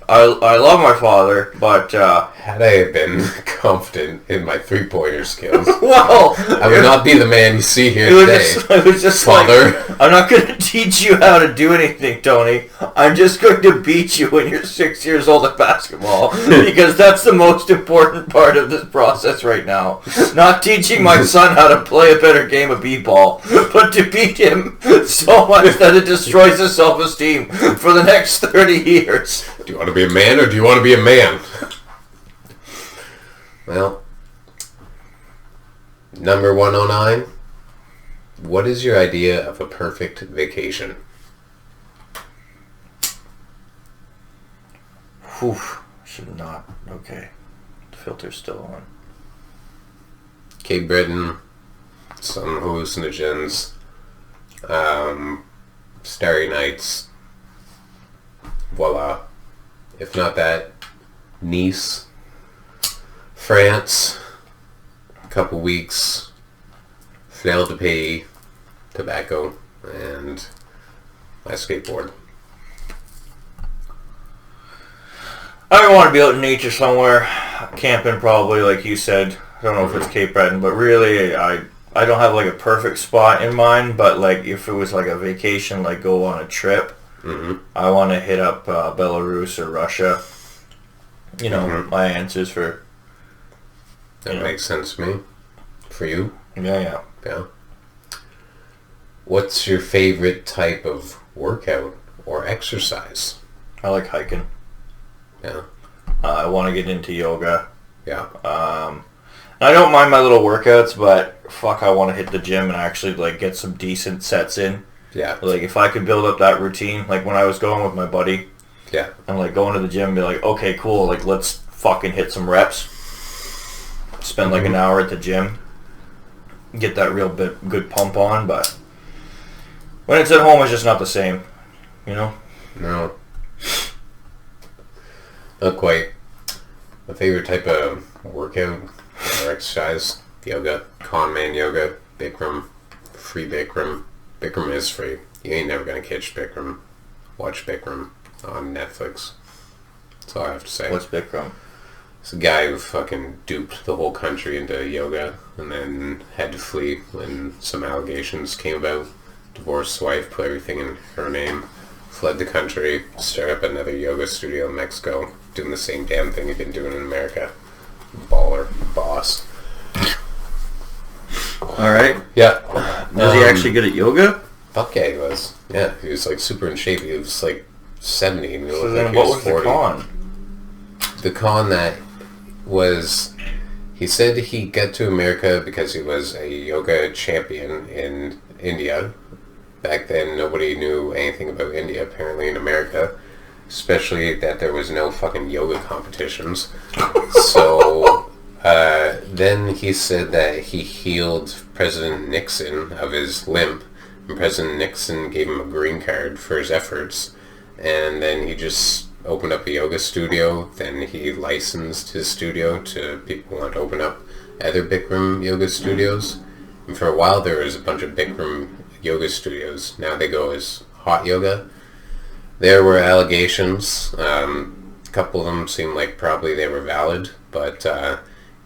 I love my father, but... Had I been confident in my three-pointer skills, well, I would not be the man you see here today. It was just Father. Like, I'm not going to teach you how to do anything, Tony. I'm just going to beat you when you're 6 years old at basketball, because that's the most important part of this process right now. Not teaching my son how to play a better game of b-ball, but to beat him so much that it destroys his self-esteem for the next 30 years. Do you want to be a man or do you want to be a man? Well, number 109. What is your idea of a perfect vacation? Whew. Should not. Okay. The filter's still on. Cape Breton, some hallucinogens, starry nights. Voila. If not that, Nice, France, a couple weeks, Fleur de Pays, tobacco, and my skateboard. I want to be out in nature somewhere, camping probably, like you said. I don't know if it's Cape Breton, but really, I don't have like a perfect spot in mind. But like, if it was like a vacation, like go on a trip, I want to hit up Belarus or Russia. My answers for... That makes sense to me. For you? Yeah. What's your favorite type of workout or exercise? I like hiking. Yeah. I want to get into yoga. Yeah. I don't mind my little workouts, but fuck, I want to hit the gym and actually like get some decent sets in. Yeah. Like if I could build up that routine, like when I was going with my buddy. Yeah. And like going to the gym and be like, okay, cool, like let's fucking hit some reps. Spend like an hour at the gym. Get that real good pump on, but when it's at home, it's just not the same. No. Not quite. My favorite type of workout or exercise, yoga, con man yoga, Bikram, free Bikram. Bikram is free. You ain't never gonna catch Bikram. Watch Bikram on Netflix. That's all I have to say. What's Bikram? It's a guy who fucking duped the whole country into yoga and then had to flee when some allegations came about. Divorced his wife, put everything in her name, fled the country, started up another yoga studio in Mexico, doing the same damn thing he'd been doing in America. Baller. Boss. Alright. Yeah. Was he actually good at yoga? Fuck yeah, he was. Yeah, he was like super in shape. He was like 70 and he So looked then like he what was was 40. the con? The con that was, he said he got to America because he was a yoga champion in India. Back then, nobody knew anything about India, apparently, in America. Especially that there was no fucking yoga competitions. So, Then he said that he healed President Nixon of his limp, and President Nixon gave him a green card for his efforts, and then he just opened up a yoga studio. Then he licensed his studio to people who want to open up other Bikram yoga studios. And for a while there was a bunch of Bikram yoga studios. Now they go as hot yoga. There were allegations. A couple of them seemed like probably they were valid, but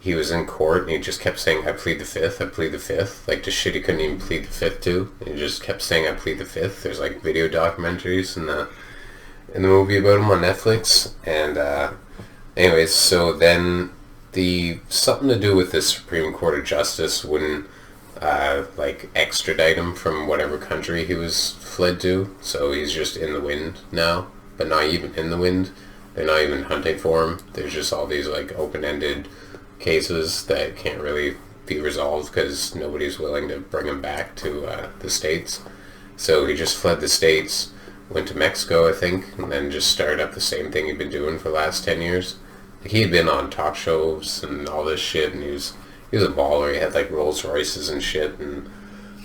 he was in court and he just kept saying, I plead the fifth, I plead the fifth. Like, the shit he couldn't even plead the fifth to. And he just kept saying, I plead the fifth. There's like video documentaries in the movie about him on Netflix. And anyways, so then something to do with the Supreme Court of Justice wouldn't like extradite him from whatever country he was fled to. So he's just in the wind now, but not even in the wind. They're not even hunting for him. There's just all these like open-ended cases that can't really be resolved because nobody's willing to bring him back to the States. So he just fled the States, went to Mexico, I think, and then just started up the same thing he'd been doing for the last 10 years. Like, he had been on talk shows and all this shit, and he was a baller. He had like Rolls Royces and shit, and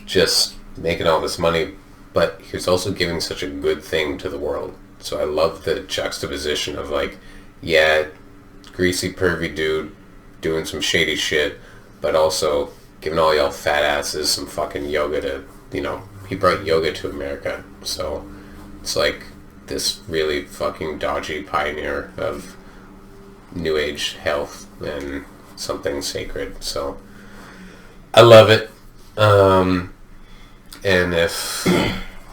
just making all this money. But he was also giving such a good thing to the world. So I love the juxtaposition of like, yeah, greasy pervy dude doing some shady shit, but also giving all y'all fat asses some fucking yoga to, he brought yoga to America. So it's like this really fucking dodgy pioneer of new age health and something sacred. So I love it. And if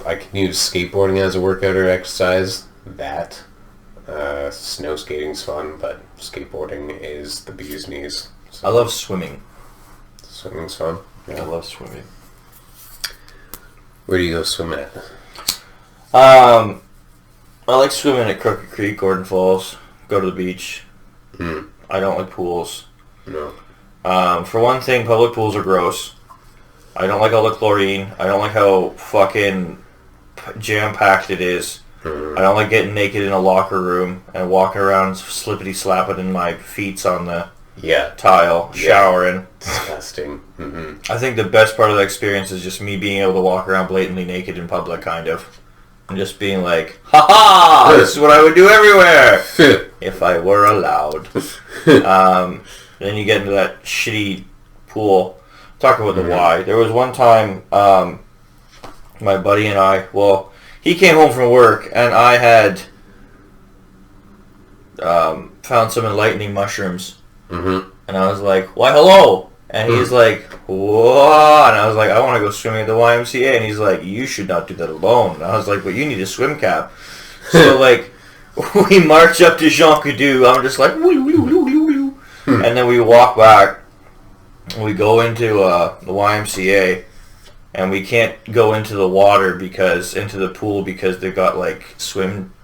I can use skateboarding as a workout or exercise, that snow skating's fun, but skateboarding is the bee's knees. So I love swimming. Swimming's fun. Yeah. I love swimming. Where do you go swim at? I like swimming at Crooked Creek, Gordon Falls. Go to the beach. I don't like pools. No. For one thing, public pools are gross. I don't like all the chlorine. I don't like how fucking jam-packed it is. I don't like getting naked in a locker room and walking around slippity-slapping in my feet on the tile, showering. Disgusting. I think the best part of the experience is just me being able to walk around blatantly naked in public, kind of. And just being like, ha-ha! This is what I would do everywhere! If I were allowed. Then you get into that shitty pool. Talk about the why. There was one time, my buddy and I, he came home from work, and I had found some enlightening mushrooms. And I was like, why, hello? And he's like, whoa. And I was like, I want to go swimming at the YMCA. And he's like, you should not do that alone. And I was like, but you need a swim cap. So, like, we march up to Jean Cadeau. I'm just like, and then we walk back. We go into the YMCA. And we can't go into the pool because they've got like swim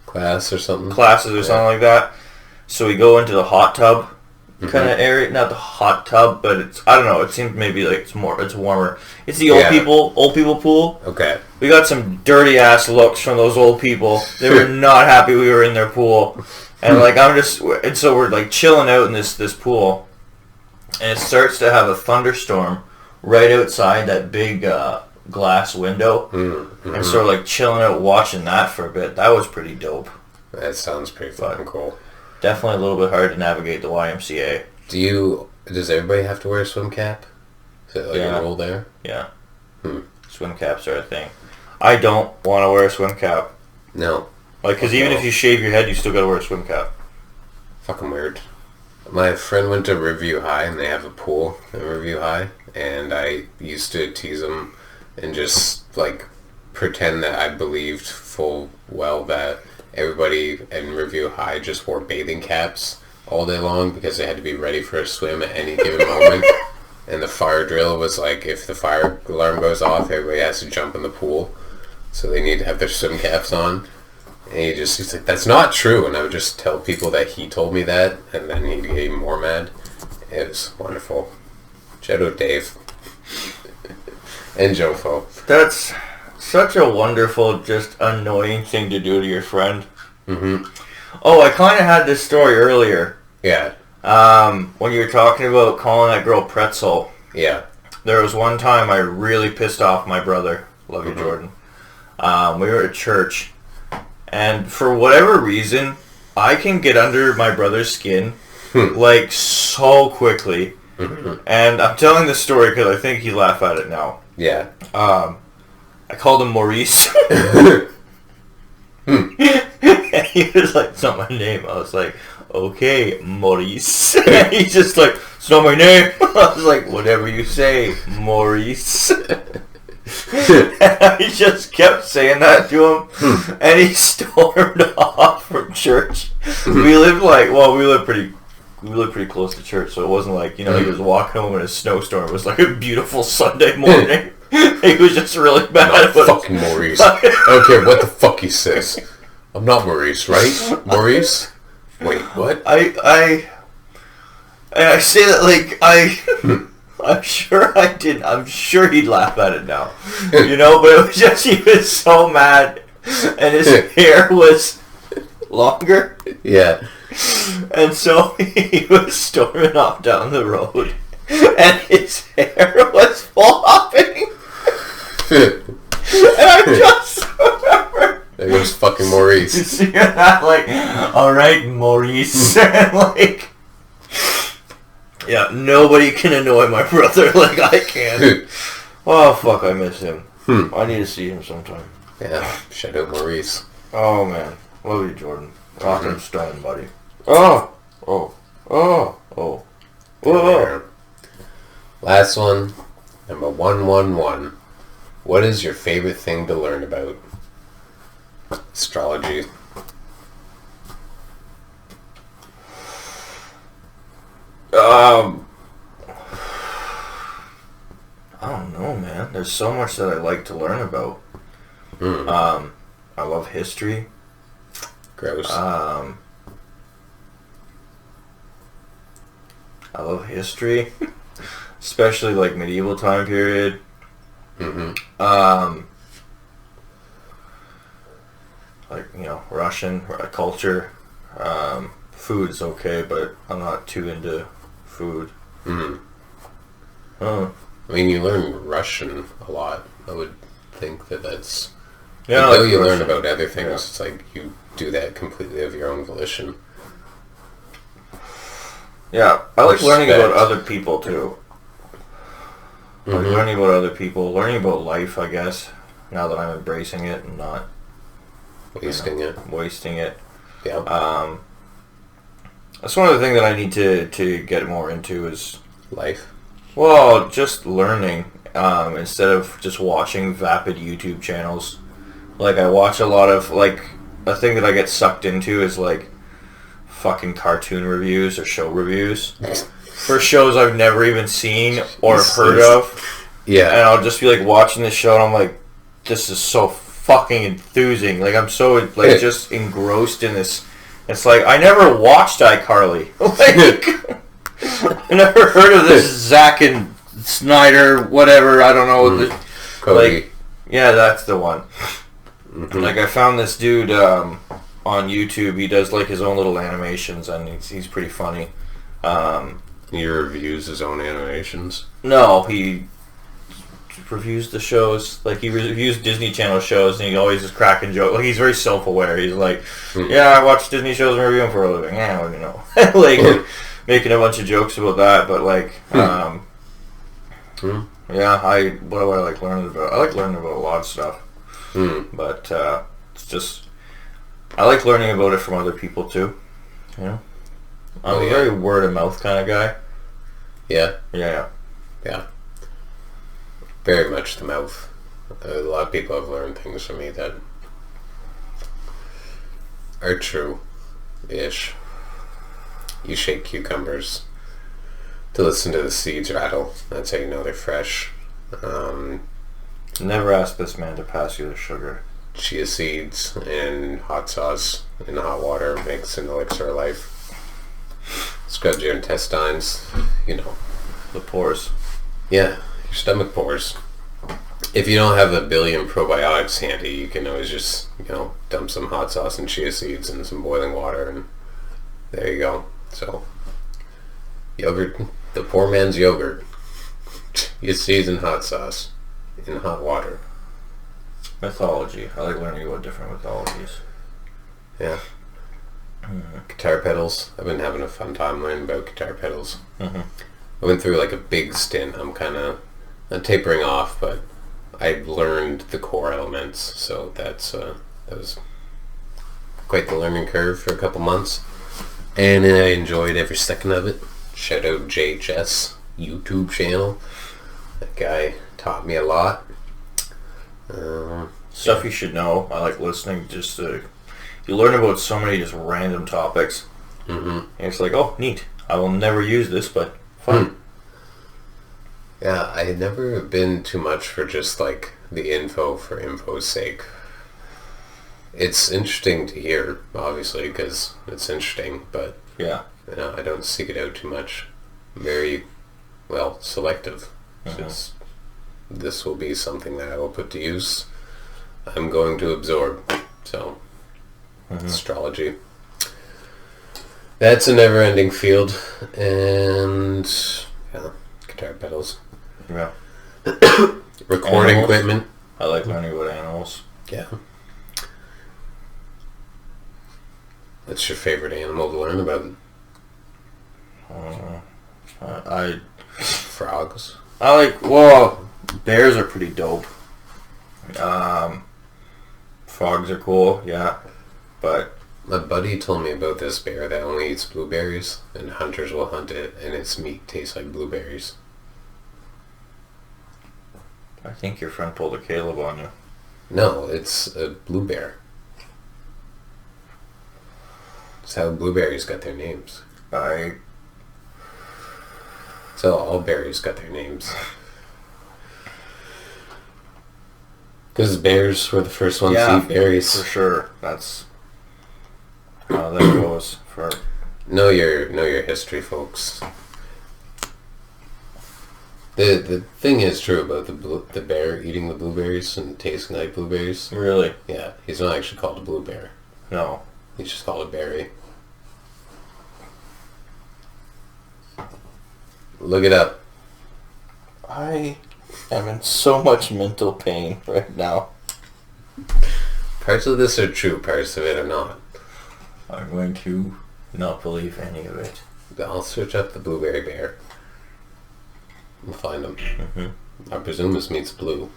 classes or something like that. So we go into the hot tub kind of area, not the hot tub, but I don't know. It seems maybe like it's warmer. It's the old people pool. Okay. We got some dirty ass looks from those old people. They were not happy we were in their pool, and so we're like chilling out in this pool, and it starts to have a thunderstorm right outside that big glass window. And so we're like chilling out watching that for a bit. That was pretty dope. That sounds pretty fucking cool. Definitely a little bit hard to navigate the YMCA. Does everybody have to wear a swim cap? Is it like a rule there? Yeah. Swim caps are a thing. I don't want to wear a swim cap. No. Like, because even if you shave your head, you still got to wear a swim cap. Fucking weird. My friend went to Riverview High, and they have a pool at Riverview High, and I used to tease him and just, like, pretend that I believed full well that everybody in Riverview High just wore bathing caps all day long because they had to be ready for a swim at any given moment. And the fire drill was like, if the fire alarm goes off, everybody has to jump in the pool. So they need to have their swim caps on. And he's like, that's not true. And I would just tell people that he told me that, and then he'd get even more mad. It was wonderful. Shout out Dave. And Jofo. That's such a wonderful, just annoying thing to do to your friend. Oh, I kind of had this story earlier. Yeah. When you were talking about calling that girl pretzel, Yeah. there was one time I really pissed off my brother. Love you, Jordan. We were at church, and for whatever reason, I can get under my brother's skin like so quickly. And I'm telling this story because I think he'd laugh at it now. Yeah. I called him Maurice. And he was like, "It's not my name." I was like, "Okay, Maurice." And he's just like, "It's not my name." I was like, "Whatever you say, Maurice." And I just kept saying that to him, and he stormed off from church. We lived pretty close to church, so it wasn't like, he was walking home in a snowstorm. It was like a beautiful Sunday morning. He was just really bad. Fucking Maurice. I don't care what the fuck he says. I'm not Maurice, right? Maurice? Wait, what? I say that like I'm sure I did. I'm sure he'd laugh at it now. But it was just, he was so mad, and his hair was longer. Yeah. And so he was storming off down the road, and his hair was flopping. And I just remember, there goes fucking Maurice. seeing that, like, alright, Maurice. And like, yeah, nobody can annoy my brother like I can. Oh, fuck, I miss him. I need to see him sometime. Yeah, shout out Maurice. Oh, man. Love you, Jordan. Rock and stone, buddy. Oh. Last one, number 111. What is your favorite thing to learn about? Astrology. I don't know, man. There's so much that I like to learn about. I love history. Gross. I love history, especially like medieval time period. Like, Russian culture. Food is okay, but I'm not too into food. I mean, you learn Russian a lot. I would think that's... Yeah, although you Russian. learn about other things, it's like you do that completely of your own volition. Yeah, I like learning Respect. about other people too. Like learning about other people, learning about life, I guess, now that I'm embracing it and not Wasting it. wasting it. Yeah. That's one of the things that I need to get more into is, Life. well, just learning, instead of just watching vapid YouTube channels. Like, I watch a lot of, like, a thing that I get sucked into is, like, fucking cartoon reviews or show reviews for shows I've never even seen or heard of. Yeah. And I'll just be, like, watching this show and I'm like, this is so fucking enthusing. Like, I'm so, like, just engrossed in this. It's like, I never watched iCarly. Like, I never heard of this Zack and Snyder, whatever, I don't know. Cody. Like, yeah, that's the one. Like, I found this dude on YouTube. He does, like, his own little animations, and he's pretty funny. He reviews his own animations. No, he reviews the shows. Like, he reviews Disney Channel shows, and he always is cracking jokes. Like, he's very self-aware. He's like, yeah, I watch Disney shows and review them for a living. Yeah, what do you know? Like, making a bunch of jokes about that, but, like, yeah, what do I like learning about? I like learning about a lot of stuff. But it's just, I like learning about it from other people too. I'm a very word of mouth kind of guy. Yeah. Yeah. Very much the mouth. A lot of people have learned things from me that are true-ish. You shake cucumbers to listen to the seeds rattle. That's how you know they're fresh. Never ask this man to pass you the sugar. Chia seeds and hot sauce in hot water makes an elixir of life. Scrubs your intestines, The pores. Yeah, your stomach pores. If you don't have a billion probiotics handy, you can always just, dump some hot sauce and chia seeds in some boiling water, and there you go. So, Yogurt. The poor man's yogurt. You season hot sauce in hot water. Mythology. I like learning about different mythologies. Yeah. Guitar pedals. I've been having a fun time learning about guitar pedals. I went through like a big stint. I'm kind of tapering off, but I learned the core elements, so that was quite the learning curve for a couple months, and I enjoyed every second of it. Shout out JHS YouTube channel. That guy taught me a lot. Stuff you should know. I like listening. You learn about so many just random topics. And it's like, oh, neat. I will never use this, but fun. Yeah, I had never been too much for just like the info for info's sake. It's interesting to hear, obviously, because it's interesting, but yeah, I don't seek it out too much. I'm very, selective. Since this will be something that I will put to use. I'm going to absorb. So, astrology. That's a never-ending field. And, guitar pedals. Yeah. Recording Animals. equipment. I like learning about animals. Yeah. What's your favorite animal to learn about? Frogs. Bears are pretty dope. Frogs are cool, yeah. But my buddy told me about this bear that only eats blueberries, and hunters will hunt it, and its meat tastes like blueberries. I think your friend pulled a Caleb on you. No, it's a blue bear. That's how blueberries got their names. So all berries got their names. Because bears were the first ones to eat berries. For sure. That's how that goes. Know your history, folks. The thing is true about the bear eating the blueberries and tasting like blueberries. Really? Yeah, he's not actually called a blue bear. No. He's just called a berry. Look it up. I am in so much mental pain right now. Parts of this are true, parts of it are not. I'm going to not believe any of it. I'll search up the blueberry bear. We'll find him. I presume this means blue.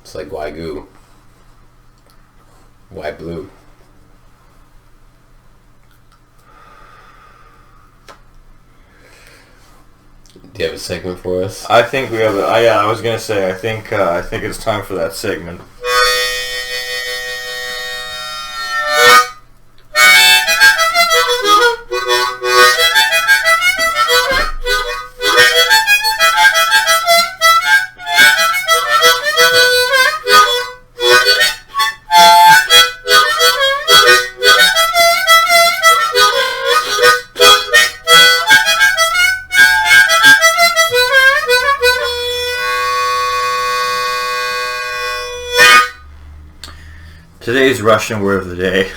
It's like Wagyu. Why blue? Do you have a segment for us? I think we have. I was gonna say. I think it's time for that segment. Today's Russian word of the day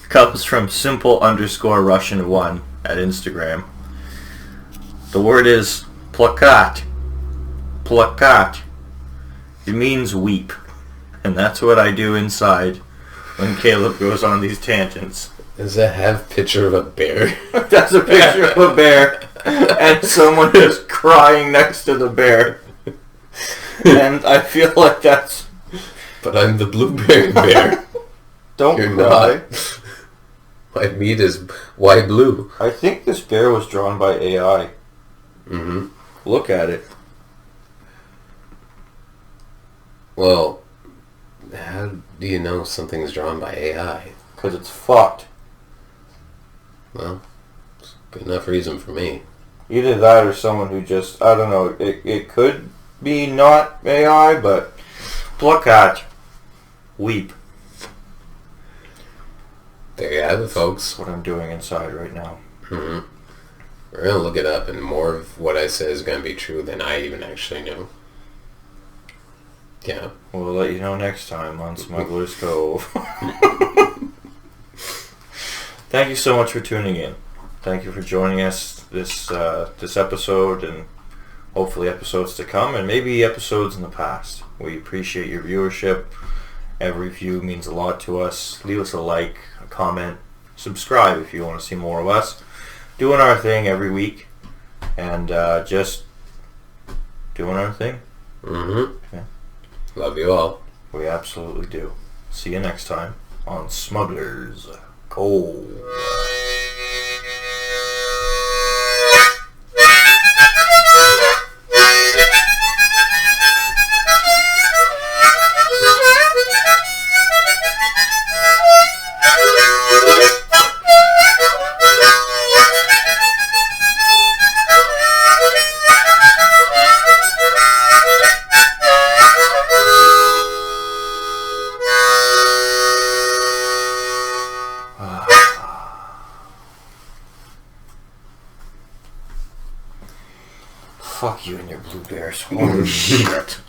comes from simple_Russian1 at Instagram. The word is plakat. Plakat. It means weep. And that's what I do inside when Caleb goes on these tangents. Does that have a picture of a bear? That's a picture of a bear and someone is crying next to the bear. And I feel like that's... But I'm the blueberry bear. Don't You're cry. not. My meat is why blue. I think this bear was drawn by AI. Look at it. Well, how do you know something's drawn by AI? Because it's fucked. Well, it's good enough reason for me. Either that or someone who just... I don't know. It could be not AI, but... Plakat. Weep. There you have it, folks. That's what I'm doing inside right now. We're going to look it up, and more of what I say is going to be true than I even actually knew. Yeah. We'll let you know next time on Smugglers Cove. Thank you so much for tuning in. thank you for joining us this episode, and hopefully episodes to come, and maybe episodes in the past. We appreciate your viewership. Every view means a lot to us. Leave us a like, a comment, subscribe if you want to see more of us. Doing our thing every week, and just doing our thing. Mm-hmm. Yeah. Love you all. We absolutely do. See you next time on Smugglers Cove. Fuck you and your blue bears. Holy shit.